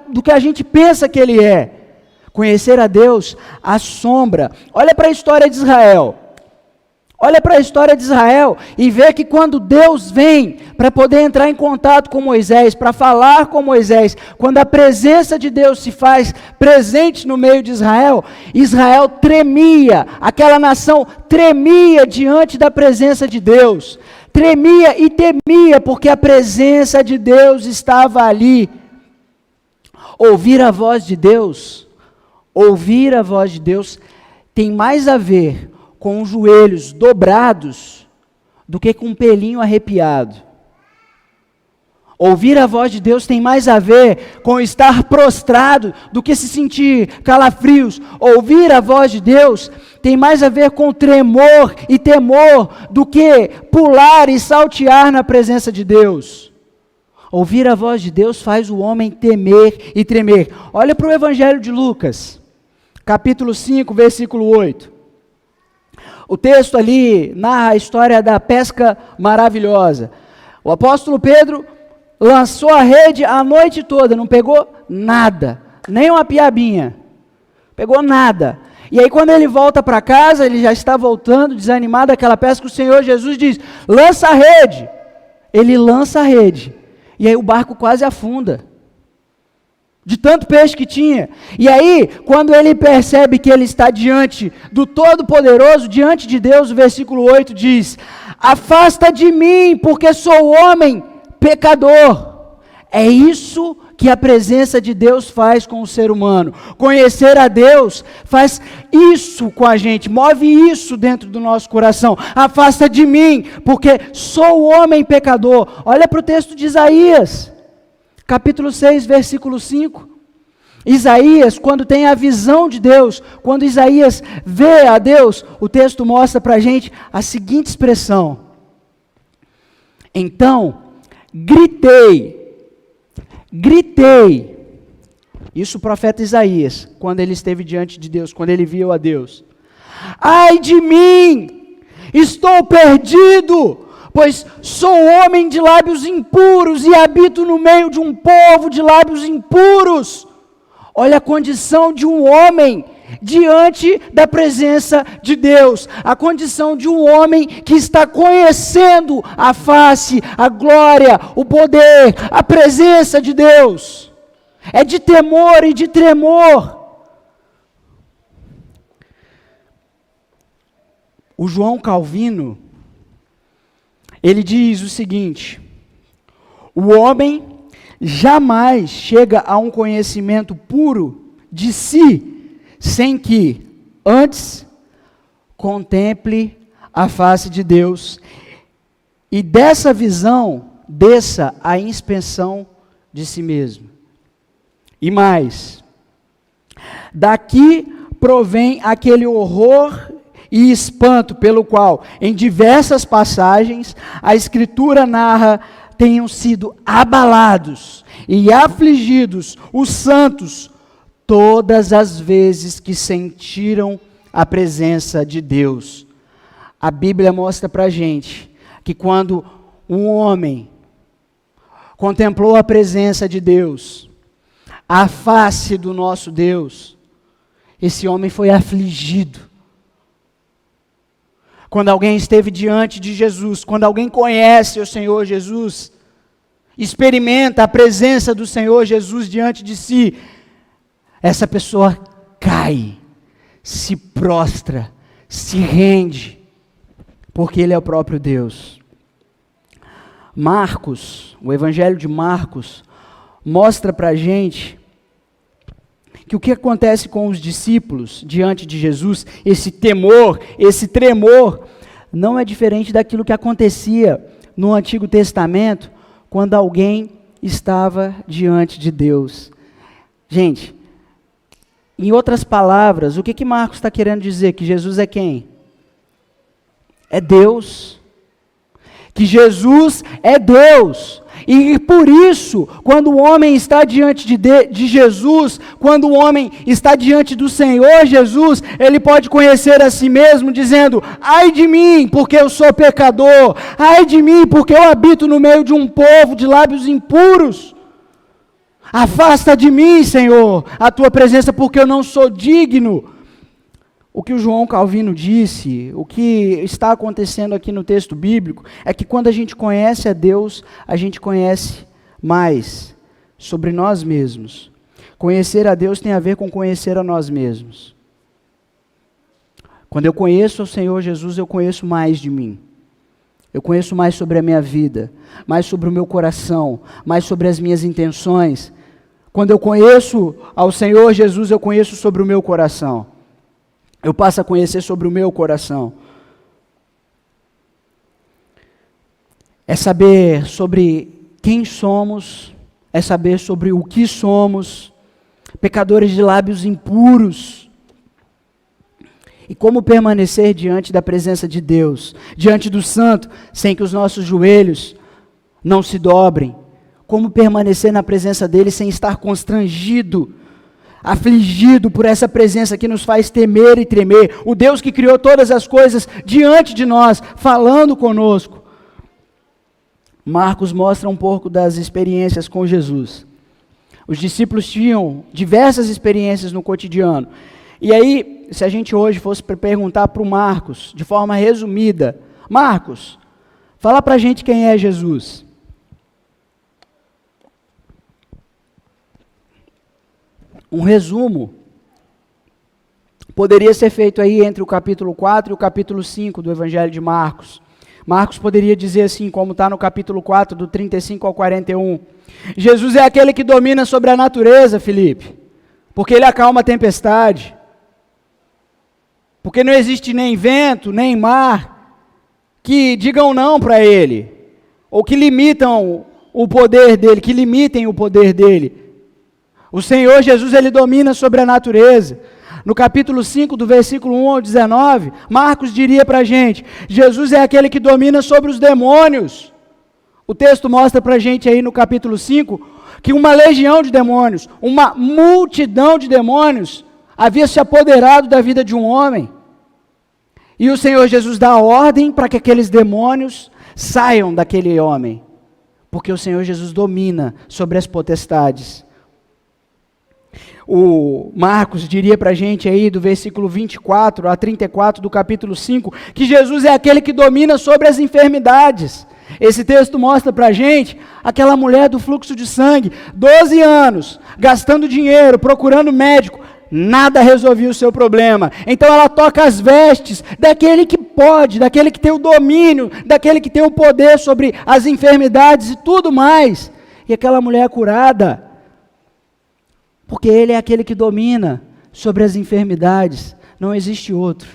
do que a gente pensa que Ele é. Conhecer a Deus assombra. Olha para a história de Israel. Olha para a história de Israel e vê que quando Deus vem para poder entrar em contato com Moisés, para falar com Moisés, quando a presença de Deus se faz presente no meio de Israel, Israel tremia, aquela nação tremia diante da presença de Deus, tremia e temia porque a presença de Deus estava ali. Ouvir a voz de Deus tem mais a ver com os joelhos dobrados do que com um pelinho arrepiado. Ouvir a voz de Deus tem mais a ver com estar prostrado do que se sentir calafrios. Ouvir a voz de Deus tem mais a ver com tremor e temor do que pular e saltear na presença de Deus. Ouvir a voz de Deus faz o homem temer e tremer. Olha para o Evangelho de Lucas, capítulo 5, versículo 8. O texto ali narra a história da pesca maravilhosa. O apóstolo Pedro lançou a rede a noite toda, não pegou nada, nem uma piabinha, pegou nada. E aí quando ele volta para casa, ele já está voltando, desanimado daquela pesca, o Senhor Jesus diz, lança a rede. Ele lança a rede, e aí o barco quase afunda, de tanto peixe que tinha. E aí, quando ele percebe que ele está diante do Todo-Poderoso, diante de Deus, o versículo 8 diz, afasta de mim, porque sou homem pecador. É isso que a presença de Deus faz com o ser humano. Conhecer a Deus faz isso com a gente, move isso dentro do nosso coração. Afasta de mim, porque sou homem pecador. Olha para o texto de Isaías, capítulo 6, versículo 5. Isaías, quando tem a visão de Deus, quando Isaías vê a Deus, o texto mostra para a gente a seguinte expressão: então, gritei, isso o profeta Isaías, quando ele esteve diante de Deus, quando ele viu a Deus. Ai de mim, estou perdido, pois sou homem de lábios impuros e habito no meio de um povo de lábios impuros. Olha a condição de um homem diante da presença de Deus, a condição de um homem que está conhecendo a face, a glória, o poder, a presença de Deus. É de temor e de tremor. O João Calvino, ele diz o seguinte: o homem jamais chega a um conhecimento puro de si, sem que, antes, contemple a face de Deus, e dessa visão, desça a inspeção de si mesmo. E mais, daqui provém aquele horror e espanto pelo qual, em diversas passagens, a Escritura narra: tenham sido abalados e afligidos os santos todas as vezes que sentiram a presença de Deus. A Bíblia mostra para a gente que quando um homem contemplou a presença de Deus, a face do nosso Deus, esse homem foi afligido. Quando alguém esteve diante de Jesus, quando alguém conhece o Senhor Jesus, experimenta a presença do Senhor Jesus diante de si, essa pessoa cai, se prostra, se rende, porque Ele é o próprio Deus. Marcos, o Evangelho de Marcos, mostra para a gente que o que acontece com os discípulos diante de Jesus, esse temor, esse tremor, não é diferente daquilo que acontecia no Antigo Testamento, quando alguém estava diante de Deus. Gente, em outras palavras, o que Marcos está querendo dizer? Que Jesus é quem? É Deus. Que Jesus é Deus. E por isso, quando o homem está diante de Jesus, quando o homem está diante do Senhor Jesus, ele pode conhecer a si mesmo, dizendo: ai de mim, porque eu sou pecador, ai de mim, porque eu habito no meio de um povo de lábios impuros. Afasta de mim, Senhor, a tua presença, porque eu não sou digno. O que o João Calvino disse, o que está acontecendo aqui no texto bíblico, é que quando a gente conhece a Deus, a gente conhece mais sobre nós mesmos. Conhecer a Deus tem a ver com conhecer a nós mesmos. Quando eu conheço o Senhor Jesus, eu conheço mais de mim. Eu conheço mais sobre a minha vida, mais sobre o meu coração, mais sobre as minhas intenções. Quando eu conheço ao Senhor Jesus, eu conheço sobre o meu coração. Eu passo a conhecer sobre o meu coração. É saber sobre quem somos, é saber sobre o que somos, pecadores de lábios impuros. E como permanecer diante da presença de Deus, diante do Santo, sem que os nossos joelhos não se dobrem. Como permanecer na presença dele sem estar constrangido, afligido por essa presença que nos faz temer e tremer. O Deus que criou todas as coisas diante de nós, falando conosco. Marcos mostra um pouco das experiências com Jesus. Os discípulos tinham diversas experiências no cotidiano. E aí, se a gente hoje fosse perguntar para o Marcos, de forma resumida: Marcos, fala para a gente quem é Jesus. Um resumo poderia ser feito aí entre o capítulo 4 e o capítulo 5 do Evangelho de Marcos. Marcos poderia dizer assim, como está no capítulo 4, do 35 ao 41. Jesus é aquele que domina sobre a natureza, Felipe, porque ele acalma a tempestade. Porque não existe nem vento, nem mar, que digam não para ele, ou que limitam o poder dele, que limitem o poder dele. O Senhor Jesus, ele domina sobre a natureza. No capítulo 5, do versículo 1 ao 19, Marcos diria para a gente, Jesus é aquele que domina sobre os demônios. O texto mostra para a gente aí no capítulo 5, que uma legião de demônios, uma multidão de demônios, havia se apoderado da vida de um homem. E o Senhor Jesus dá a ordem para que aqueles demônios saiam daquele homem. Porque o Senhor Jesus domina sobre as potestades. O Marcos diria para a gente aí, do versículo 24 a 34 do capítulo 5, que Jesus é aquele que domina sobre as enfermidades. Esse texto mostra para a gente aquela mulher do fluxo de sangue, 12 anos, gastando dinheiro, procurando médico, nada resolvia o seu problema. Então ela toca as vestes daquele que pode, daquele que tem o domínio, daquele que tem o poder sobre as enfermidades e tudo mais. E aquela mulher é curada. Porque ele é aquele que domina sobre as enfermidades. Não existe outro.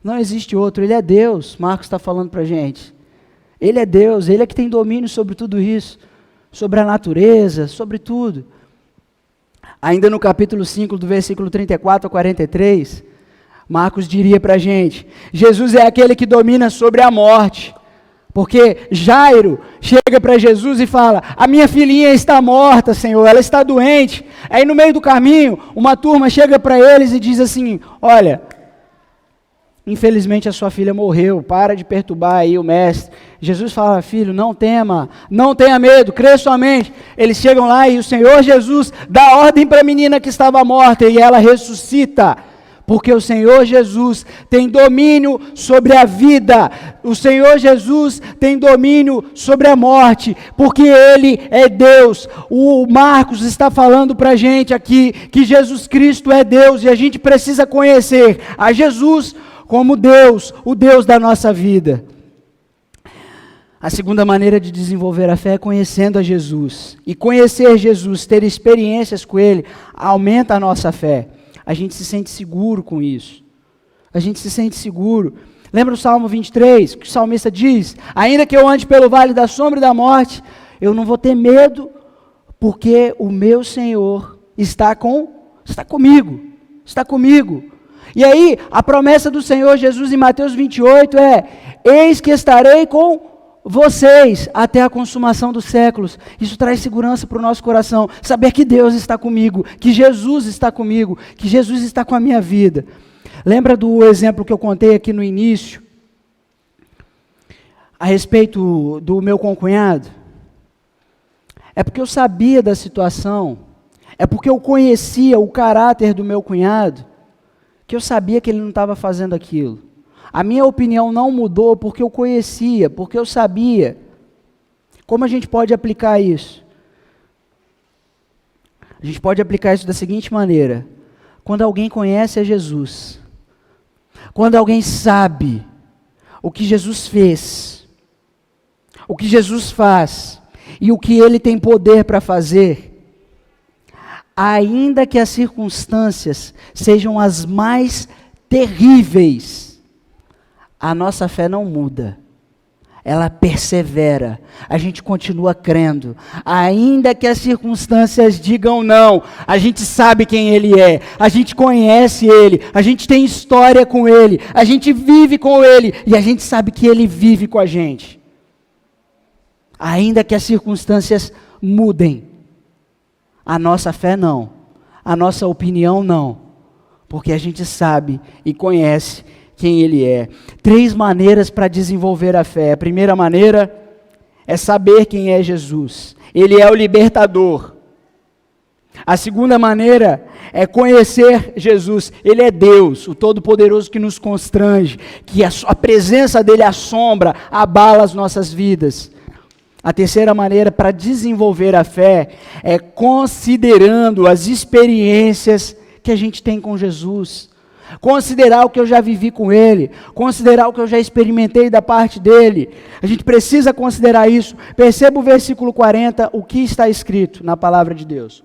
Não existe outro. Ele é Deus. Marcos está falando para a gente. Ele é Deus. Ele é que tem domínio sobre tudo isso. Sobre a natureza, sobre tudo. Ainda no capítulo 5, do versículo 34 a 43, Marcos diria para a gente, Jesus é aquele que domina sobre a morte. Porque Jairo chega para Jesus e fala, a minha filhinha está morta, Senhor, ela está doente. Aí no meio do caminho, uma turma chega para eles e diz assim, olha, infelizmente a sua filha morreu, para de perturbar aí o mestre. Jesus fala, filho, não tema, não tenha medo, crê somente. Eles chegam lá e o Senhor Jesus dá ordem para a menina que estava morta e ela ressuscita. Porque o Senhor Jesus tem domínio sobre a vida, o Senhor Jesus tem domínio sobre a morte, porque Ele é Deus. O Marcos está falando para a gente aqui, que Jesus Cristo é Deus, e a gente precisa conhecer a Jesus como Deus, o Deus da nossa vida. A segunda maneira de desenvolver a fé é conhecendo a Jesus, e conhecer Jesus, ter experiências com Ele, aumenta a nossa fé. A gente se sente seguro com isso. A gente se sente seguro. Lembra o Salmo 23, que o salmista diz, ainda que eu ande pelo vale da sombra e da morte, eu não vou ter medo, porque o meu Senhor está comigo. Está comigo. E aí, a promessa do Senhor Jesus em Mateus 28 é, eis que estarei com vocês até a consumação dos séculos. Isso traz segurança para o nosso coração, saber que Deus está comigo, que Jesus está comigo, que Jesus está com a minha vida. Lembra do exemplo que eu contei aqui no início, a respeito do meu concunhado? É porque eu sabia da situação, é porque eu conhecia o caráter do meu cunhado, que eu sabia que ele não estava fazendo aquilo. A minha opinião não mudou porque eu conhecia, porque eu sabia. Como a gente pode aplicar isso? A gente pode aplicar isso da seguinte maneira. Quando alguém conhece a Jesus, quando alguém sabe o que Jesus fez, o que Jesus faz e o que Ele tem poder para fazer, ainda que as circunstâncias sejam as mais terríveis, a nossa fé não muda, ela persevera, a gente continua crendo, ainda que as circunstâncias digam não, a gente sabe quem Ele é, a gente conhece Ele, a gente tem história com Ele, a gente vive com Ele, e a gente sabe que Ele vive com a gente. Ainda que as circunstâncias mudem, a nossa fé não, a nossa opinião não, porque a gente sabe e conhece quem Ele é. 3 maneiras para desenvolver a fé. A primeira maneira é saber quem é Jesus. Ele é o libertador. A segunda maneira é conhecer Jesus. Ele é Deus, o Todo-Poderoso que nos constrange, que a presença dEle assombra, abala as nossas vidas. A terceira maneira para desenvolver a fé é considerando as experiências que a gente tem com Jesus. considerar o que eu já vivi com Ele, considerar o que eu já experimentei da parte dEle. A gente precisa considerar isso. Perceba o versículo 40, o que está escrito na palavra de Deus.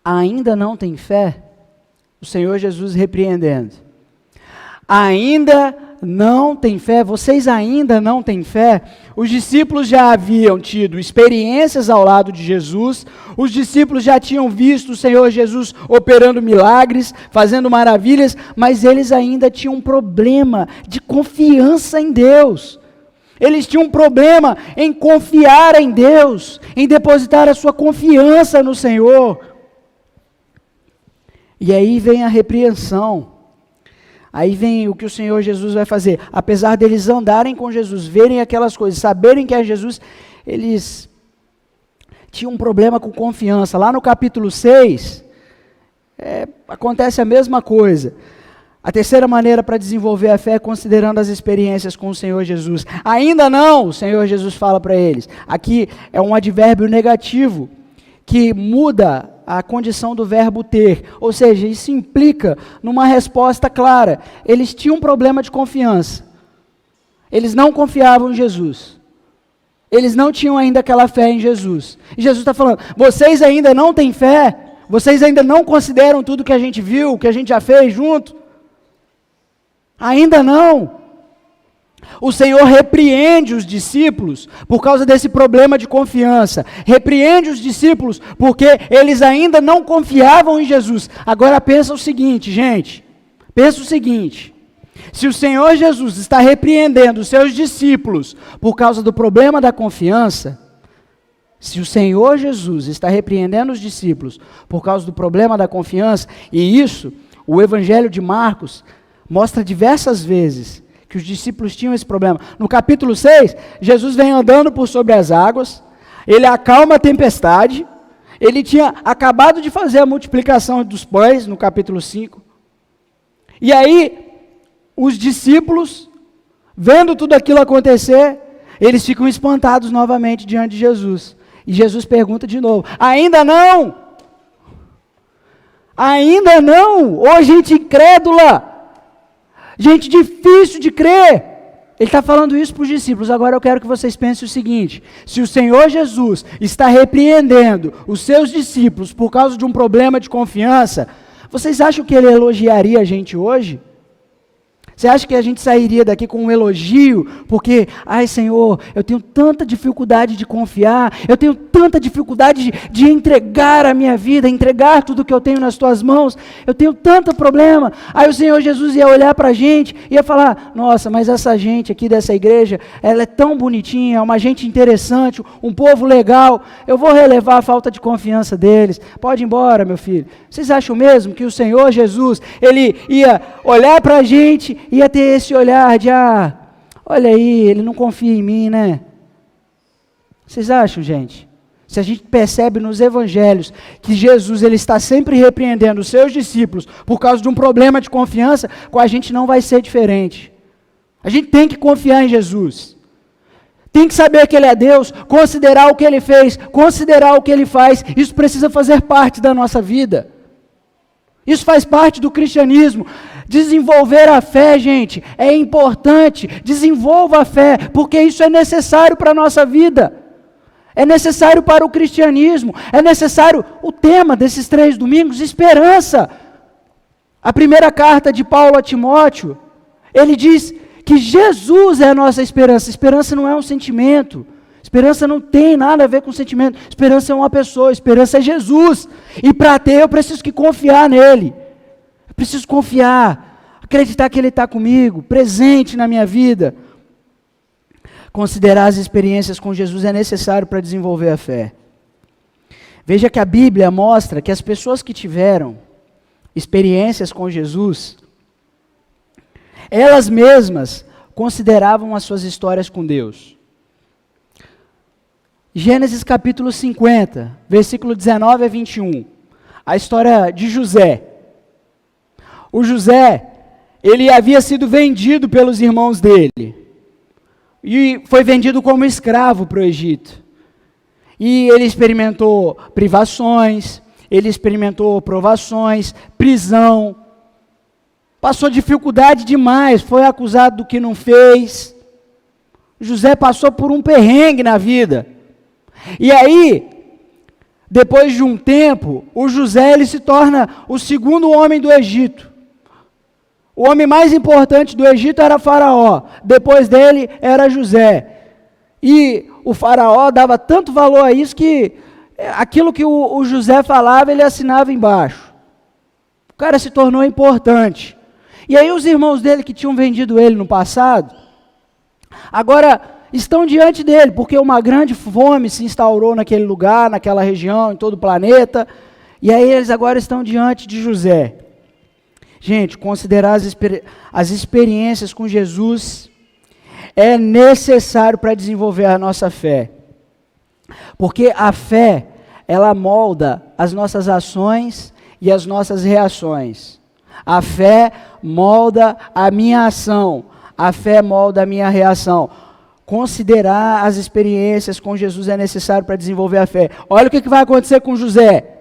Ainda não tem fé? O Senhor Jesus repreendendo. Ainda não tem fé? Vocês ainda não têm fé? Os discípulos já haviam tido experiências ao lado de Jesus, os discípulos já tinham visto o Senhor Jesus operando milagres, fazendo maravilhas, mas eles ainda tinham um problema de confiança em Deus. Eles tinham um problema em confiar em Deus, em depositar a sua confiança no Senhor. E aí vem a repreensão. Aí vem o que o Senhor Jesus vai fazer. Apesar deles andarem com Jesus, verem aquelas coisas, saberem que é Jesus, eles tinham um problema com confiança. Lá no capítulo 6, acontece a mesma coisa. A terceira maneira para desenvolver a fé é considerando as experiências com o Senhor Jesus. Ainda não, o Senhor Jesus fala para eles. Aqui é um advérbio negativo, que muda a condição do verbo ter, ou seja, isso implica numa resposta clara. Eles tinham um problema de confiança, eles não confiavam em Jesus, eles não tinham ainda aquela fé em Jesus, e Jesus está falando, vocês ainda não têm fé, vocês ainda não consideram tudo que a gente viu, que a gente já fez junto, ainda não. O Senhor repreende os discípulos por causa desse problema de confiança. Repreende os discípulos porque eles ainda não confiavam em Jesus. Agora pensa o seguinte, gente. Pensa o seguinte. Se o Senhor Jesus está repreendendo os seus discípulos por causa do problema da confiança, se o Senhor Jesus está repreendendo os discípulos por causa do problema da confiança, e isso, o Evangelho de Marcos mostra diversas vezes que os discípulos tinham esse problema. No capítulo 6, Jesus vem andando por sobre as águas, ele acalma a tempestade, ele tinha acabado de fazer a multiplicação dos pães, no capítulo 5, e aí, os discípulos, vendo tudo aquilo acontecer, eles ficam espantados novamente diante de Jesus, e Jesus pergunta de novo, ainda não? Ainda não? Ô gente incrédula! Gente difícil de crer. Ele está falando isso para os discípulos. Agora eu quero que vocês pensem o seguinte: se o Senhor Jesus está repreendendo os seus discípulos por causa de um problema de confiança, vocês acham que ele elogiaria a gente hoje? Você acha que a gente sairia daqui com um elogio? Porque, ai Senhor, eu tenho tanta dificuldade de confiar, eu tenho tanta dificuldade de entregar a minha vida, entregar tudo que eu tenho nas tuas mãos, eu tenho tanto problema. Aí o Senhor Jesus ia olhar para a gente e ia falar, nossa, mas essa gente aqui dessa igreja, ela é tão bonitinha, é uma gente interessante, um povo legal, eu vou relevar a falta de confiança deles, pode ir embora meu filho. Vocês acham mesmo que o Senhor Jesus, ele ia olhar para a gente, ia ter esse olhar de, olha aí, ele não confia em mim, né? Vocês acham, gente? Se a gente percebe nos evangelhos que Jesus ele está sempre repreendendo os seus discípulos por causa de um problema de confiança, com a gente não vai ser diferente. A gente tem que confiar em Jesus. Tem que saber que Ele é Deus, considerar o que Ele fez, considerar o que Ele faz. Isso precisa fazer parte da nossa vida. Isso faz parte do cristianismo. Desenvolver a fé, gente, é importante. Desenvolva a fé, porque isso é necessário para a nossa vida. É necessário para o cristianismo. É necessário, o tema desses 3 domingos, esperança. A primeira carta de Paulo a Timóteo, ele diz que Jesus é a nossa esperança. Esperança não é um sentimento. Esperança não tem nada a ver com sentimento. Esperança é uma pessoa, esperança é Jesus. E para ter eu preciso que confiar nele. Eu preciso confiar, acreditar que Ele está comigo, presente na minha vida. Considerar as experiências com Jesus é necessário para desenvolver a fé. Veja que a Bíblia mostra que as pessoas que tiveram experiências com Jesus, elas mesmas consideravam as suas histórias com Deus. Gênesis capítulo 50, versículo 19 a 21. A história de José. O José, ele havia sido vendido pelos irmãos dele. E foi vendido como escravo para o Egito. E ele experimentou privações, ele experimentou provações, prisão, passou dificuldade demais, foi acusado do que não fez. José passou por um perrengue na vida. E aí, depois de um tempo, o José ele se torna o segundo homem do Egito. O homem mais importante do Egito era Faraó, depois dele era José. E o Faraó dava tanto valor a isso que aquilo que o José falava, ele assinava embaixo. O cara se tornou importante. E aí os irmãos dele que tinham vendido ele no passado, agora estão diante dele, porque uma grande fome se instaurou naquele lugar, naquela região, em todo o planeta. E aí eles agora estão diante de José. Gente, considerar as experiências com Jesus é necessário para desenvolver a nossa fé. Porque a fé, ela molda as nossas ações e as nossas reações. A fé molda a minha ação. A fé molda a minha reação. Considerar as experiências com Jesus é necessário para desenvolver a fé. Olha o que vai acontecer com José.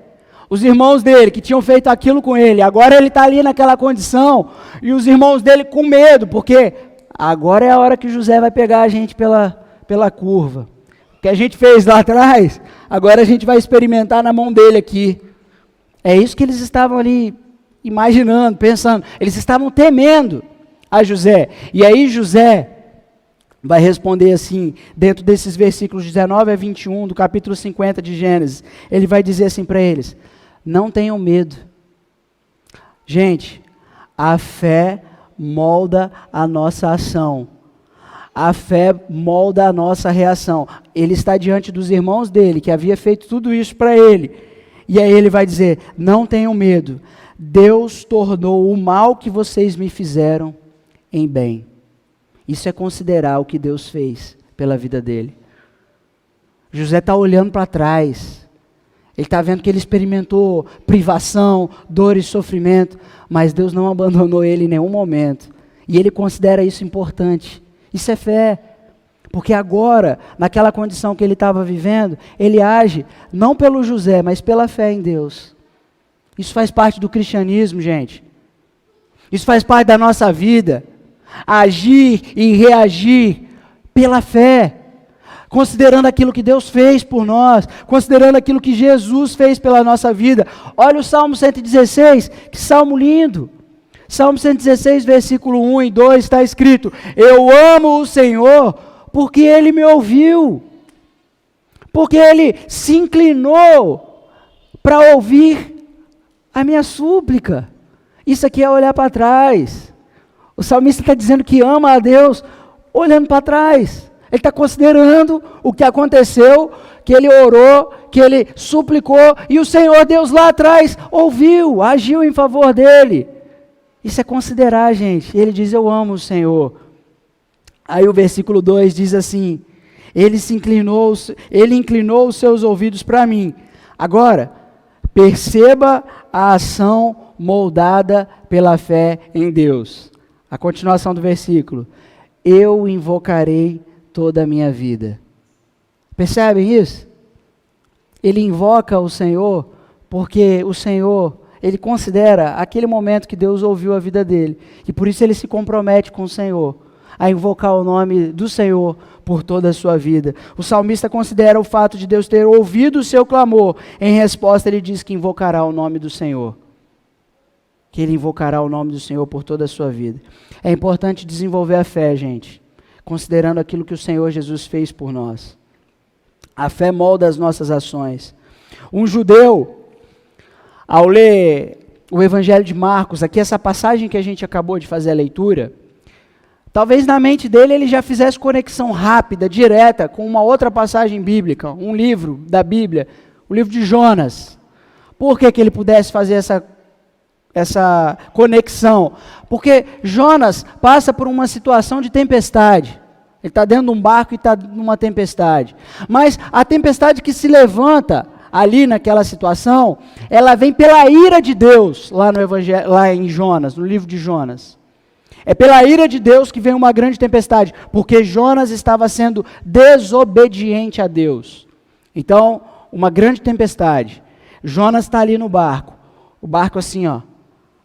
Os irmãos dele, que tinham feito aquilo com ele, agora ele está ali naquela condição, e os irmãos dele com medo, porque agora é a hora que José vai pegar a gente pela curva. O que a gente fez lá atrás, agora a gente vai experimentar na mão dele aqui. É isso que eles estavam ali imaginando, pensando. Eles estavam temendo a José. E aí José vai responder assim, dentro desses versículos 19 a 21 do capítulo 50 de Gênesis. Ele vai dizer assim para eles: não tenham medo. Gente, a fé molda a nossa ação. A fé molda a nossa reação. Ele está diante dos irmãos dele, que havia feito tudo isso para ele. E aí ele vai dizer: não tenham medo. Deus tornou o mal que vocês me fizeram em bem. Isso é considerar o que Deus fez pela vida dele. José está olhando para trás. Ele está vendo que ele experimentou privação, dor e sofrimento, mas Deus não abandonou ele em nenhum momento. E ele considera isso importante. Isso é fé. Porque agora, naquela condição que ele estava vivendo, ele age não pelo José, mas pela fé em Deus. Isso faz parte do cristianismo, gente. Isso faz parte da nossa vida. Agir e reagir pela fé. Considerando aquilo que Deus fez por nós, considerando aquilo que Jesus fez pela nossa vida. Olha o Salmo 116, que salmo lindo. Salmo 116, versículo 1 e 2, está escrito: eu amo o Senhor, porque Ele me ouviu, porque Ele se inclinou para ouvir a minha súplica. Isso aqui é olhar para trás. O salmista está dizendo que ama a Deus, olhando para trás. Ele está considerando o que aconteceu, que ele orou, que ele suplicou, e o Senhor Deus lá atrás ouviu, agiu em favor dele. Isso é considerar, gente. Ele diz: eu amo o Senhor. Aí o versículo 2 diz assim: ele inclinou os seus ouvidos para mim. Agora, perceba a ação moldada pela fé em Deus. A continuação do versículo: eu invocarei toda a minha vida. Percebem isso? Ele invoca o Senhor porque o Senhor, ele considera aquele momento que Deus ouviu a vida dele, e por isso ele se compromete com o Senhor, a invocar o nome do Senhor por toda a sua vida. O salmista considera o fato de Deus ter ouvido o seu clamor. Em resposta, ele diz que invocará o nome do Senhor. Que ele invocará o nome do Senhor por toda a sua vida. É importante desenvolver a fé, gente, considerando aquilo que o Senhor Jesus fez por nós. A fé molda as nossas ações. Um judeu, ao ler o Evangelho de Marcos, aqui essa passagem que a gente acabou de fazer a leitura, talvez na mente dele ele já fizesse conexão rápida, direta, com uma outra passagem bíblica, um livro da Bíblia, o livro de Jonas. Por que ele pudesse fazer essa conexão? Porque Jonas passa por uma situação de tempestade. Ele está dentro de um barco e está numa tempestade. Mas a tempestade que se levanta ali naquela situação, ela vem pela ira de Deus, lá no Evangelho, lá em Jonas, no livro de Jonas. É pela ira de Deus que vem uma grande tempestade, porque Jonas estava sendo desobediente a Deus. Então, uma grande tempestade. Jonas está ali no barco, o barco assim, ó,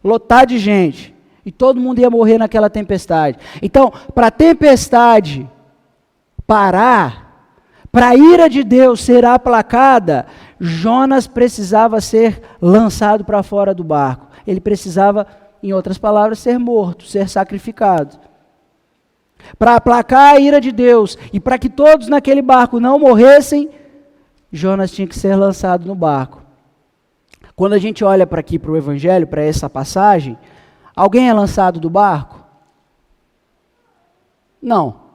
lotado de gente, e todo mundo ia morrer naquela tempestade. Então, para a tempestade parar, para a ira de Deus ser aplacada, Jonas precisava ser lançado para fora do barco. Ele precisava, em outras palavras, ser morto, ser sacrificado. Para aplacar a ira de Deus e para que todos naquele barco não morressem, Jonas tinha que ser lançado no barco. Quando a gente olha para aqui, para o Evangelho, para essa passagem, alguém é lançado do barco? Não.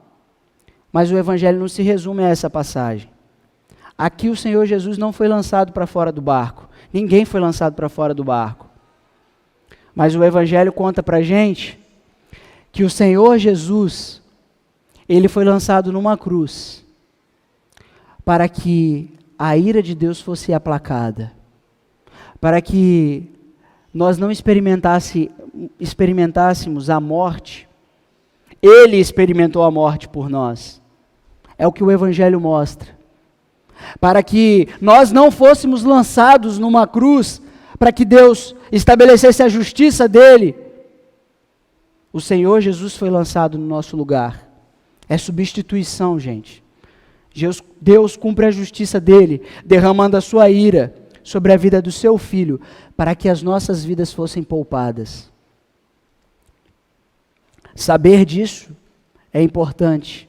Mas o Evangelho não se resume a essa passagem. Aqui o Senhor Jesus não foi lançado para fora do barco. Ninguém foi lançado para fora do barco. Mas o Evangelho conta para a gente que o Senhor Jesus, ele foi lançado numa cruz para que a ira de Deus fosse aplacada, para que nós não experimentássemos a morte. Ele experimentou a morte por nós. É o que o Evangelho mostra. Para que nós não fôssemos lançados numa cruz, para que Deus estabelecesse a justiça dele, o Senhor Jesus foi lançado no nosso lugar. É substituição, gente. Deus cumpre a justiça dele, derramando a sua ira sobre a vida do seu filho, para que as nossas vidas fossem poupadas. Saber disso é importante.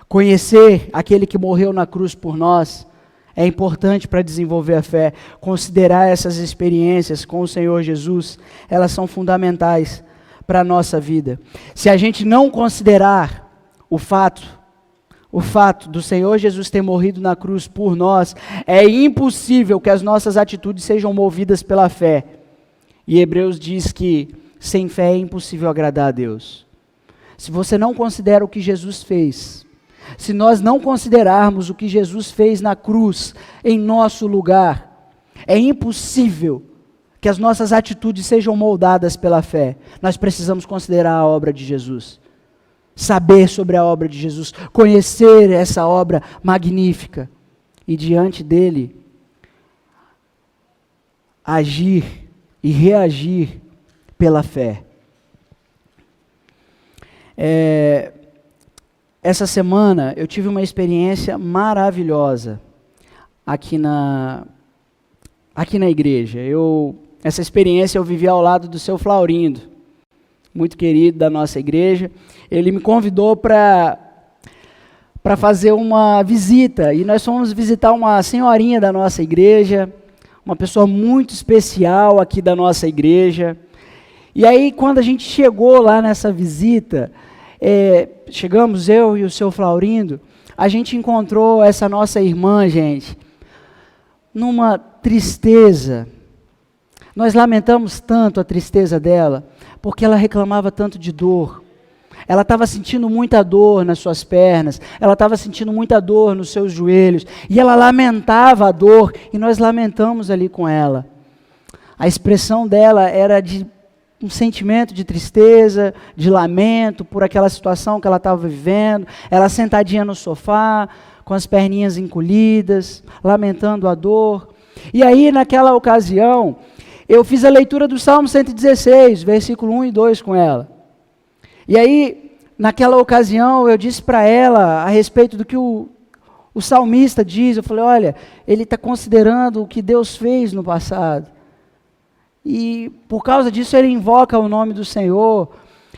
Conhecer aquele que morreu na cruz por nós é importante para desenvolver a fé. Considerar essas experiências com o Senhor Jesus, elas são fundamentais para a nossa vida. Se a gente não considerar o fato do Senhor Jesus ter morrido na cruz por nós, é impossível que as nossas atitudes sejam movidas pela fé. E Hebreus diz que sem fé é impossível agradar a Deus. Se você não considera o que Jesus fez, se nós não considerarmos o que Jesus fez na cruz em nosso lugar, é impossível que as nossas atitudes sejam moldadas pela fé. Nós precisamos considerar a obra de Jesus, saber sobre a obra de Jesus, conhecer essa obra magnífica e diante dele agir e reagir pela fé. Essa semana eu tive uma experiência maravilhosa aqui na igreja. Essa experiência eu vivi ao lado do seu Flaurindo, muito querido da nossa igreja. Ele me convidou para fazer uma visita, e nós fomos visitar uma senhorinha da nossa igreja, uma pessoa muito especial aqui da nossa igreja. E aí, quando a gente chegou lá nessa visita, chegamos eu e o seu Flaurindo, a gente encontrou essa nossa irmã, gente, numa tristeza. Nós lamentamos tanto a tristeza dela, porque ela reclamava tanto de dor. Ela estava sentindo muita dor nas suas pernas, ela estava sentindo muita dor nos seus joelhos, e ela lamentava a dor, e nós lamentamos ali com ela. A expressão dela era de um sentimento de tristeza, de lamento por aquela situação que ela estava vivendo, ela sentadinha no sofá, com as perninhas encolhidas, lamentando a dor. E aí, naquela ocasião, eu fiz a leitura do Salmo 116, versículo 1 e 2 com ela. E aí, naquela ocasião, eu disse para ela a respeito do que o salmista diz. Eu falei, olha, ele está considerando o que Deus fez no passado. E por causa disso ele invoca o nome do Senhor.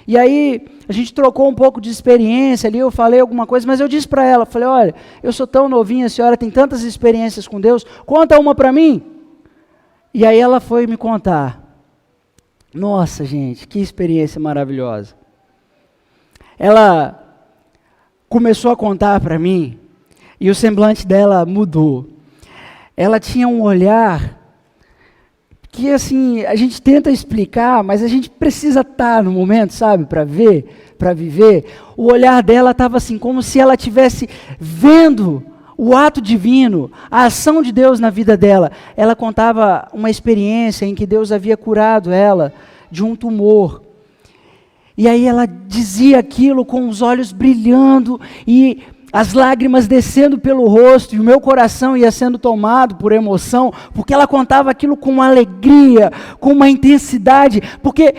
E aí a gente trocou um pouco de experiência ali, eu falei alguma coisa, mas eu disse para ela, falei, olha, eu sou tão novinha, a senhora tem tantas experiências com Deus, conta uma para mim. E aí ela foi me contar. Nossa, gente, que experiência maravilhosa. Ela começou a contar para mim e o semblante dela mudou. Ela tinha um olhar que, assim, a gente tenta explicar, mas a gente precisa estar no momento, sabe, para ver, para viver. O olhar dela estava assim, como se ela estivesse vendo o ato divino, a ação de Deus na vida dela. Ela contava uma experiência em que Deus havia curado ela de um tumor. E aí ela dizia aquilo com os olhos brilhando, e as lágrimas descendo pelo rosto, e o meu coração ia sendo tomado por emoção, porque ela contava aquilo com uma alegria, com uma intensidade, porque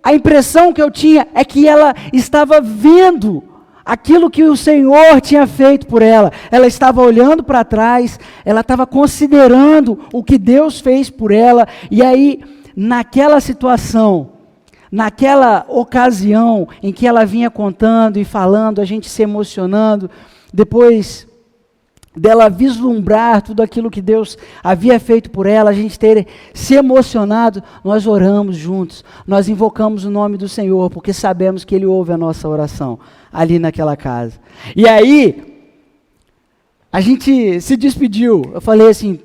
a impressão que eu tinha é que ela estava vendo aquilo que o Senhor tinha feito por ela. Ela estava olhando para trás, ela estava considerando o que Deus fez por ela, e aí, naquela situação, naquela ocasião em que ela vinha contando e falando, a gente se emocionando, depois dela vislumbrar tudo aquilo que Deus havia feito por ela, a gente ter se emocionado, nós oramos juntos, nós invocamos o nome do Senhor, porque sabemos que Ele ouve a nossa oração, ali naquela casa. E aí, a gente se despediu, eu falei assim,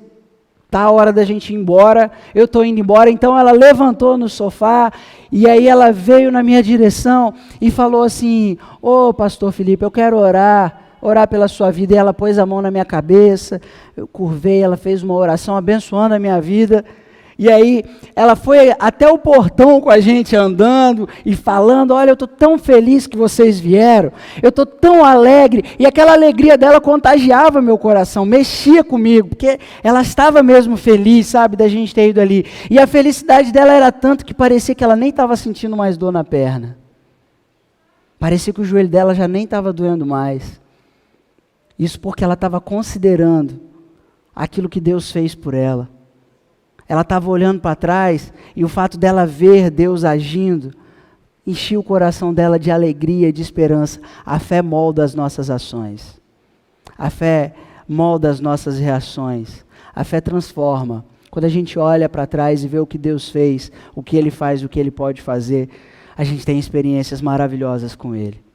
tá a hora da gente ir embora, eu estou indo embora. Então ela levantou no sofá, e aí ela veio na minha direção, e falou assim, ô pastor Felipe, eu quero orar pela sua vida. E ela pôs a mão na minha cabeça, eu curvei, ela fez uma oração abençoando a minha vida, e aí ela foi até o portão com a gente andando e falando, olha, eu estou tão feliz que vocês vieram, eu estou tão alegre, e aquela alegria dela contagiava meu coração, mexia comigo, porque ela estava mesmo feliz, sabe, da gente ter ido ali, e a felicidade dela era tanto que parecia que ela nem estava sentindo mais dor na perna, parecia que o joelho dela já nem estava doendo mais, isso porque ela estava considerando aquilo que Deus fez por ela. Ela estava olhando para trás, e o fato dela ver Deus agindo, enchia o coração dela de alegria e de esperança. A fé molda as nossas ações. A fé molda as nossas reações. A fé transforma. Quando a gente olha para trás e vê o que Deus fez, o que Ele faz, o que Ele pode fazer, a gente tem experiências maravilhosas com Ele.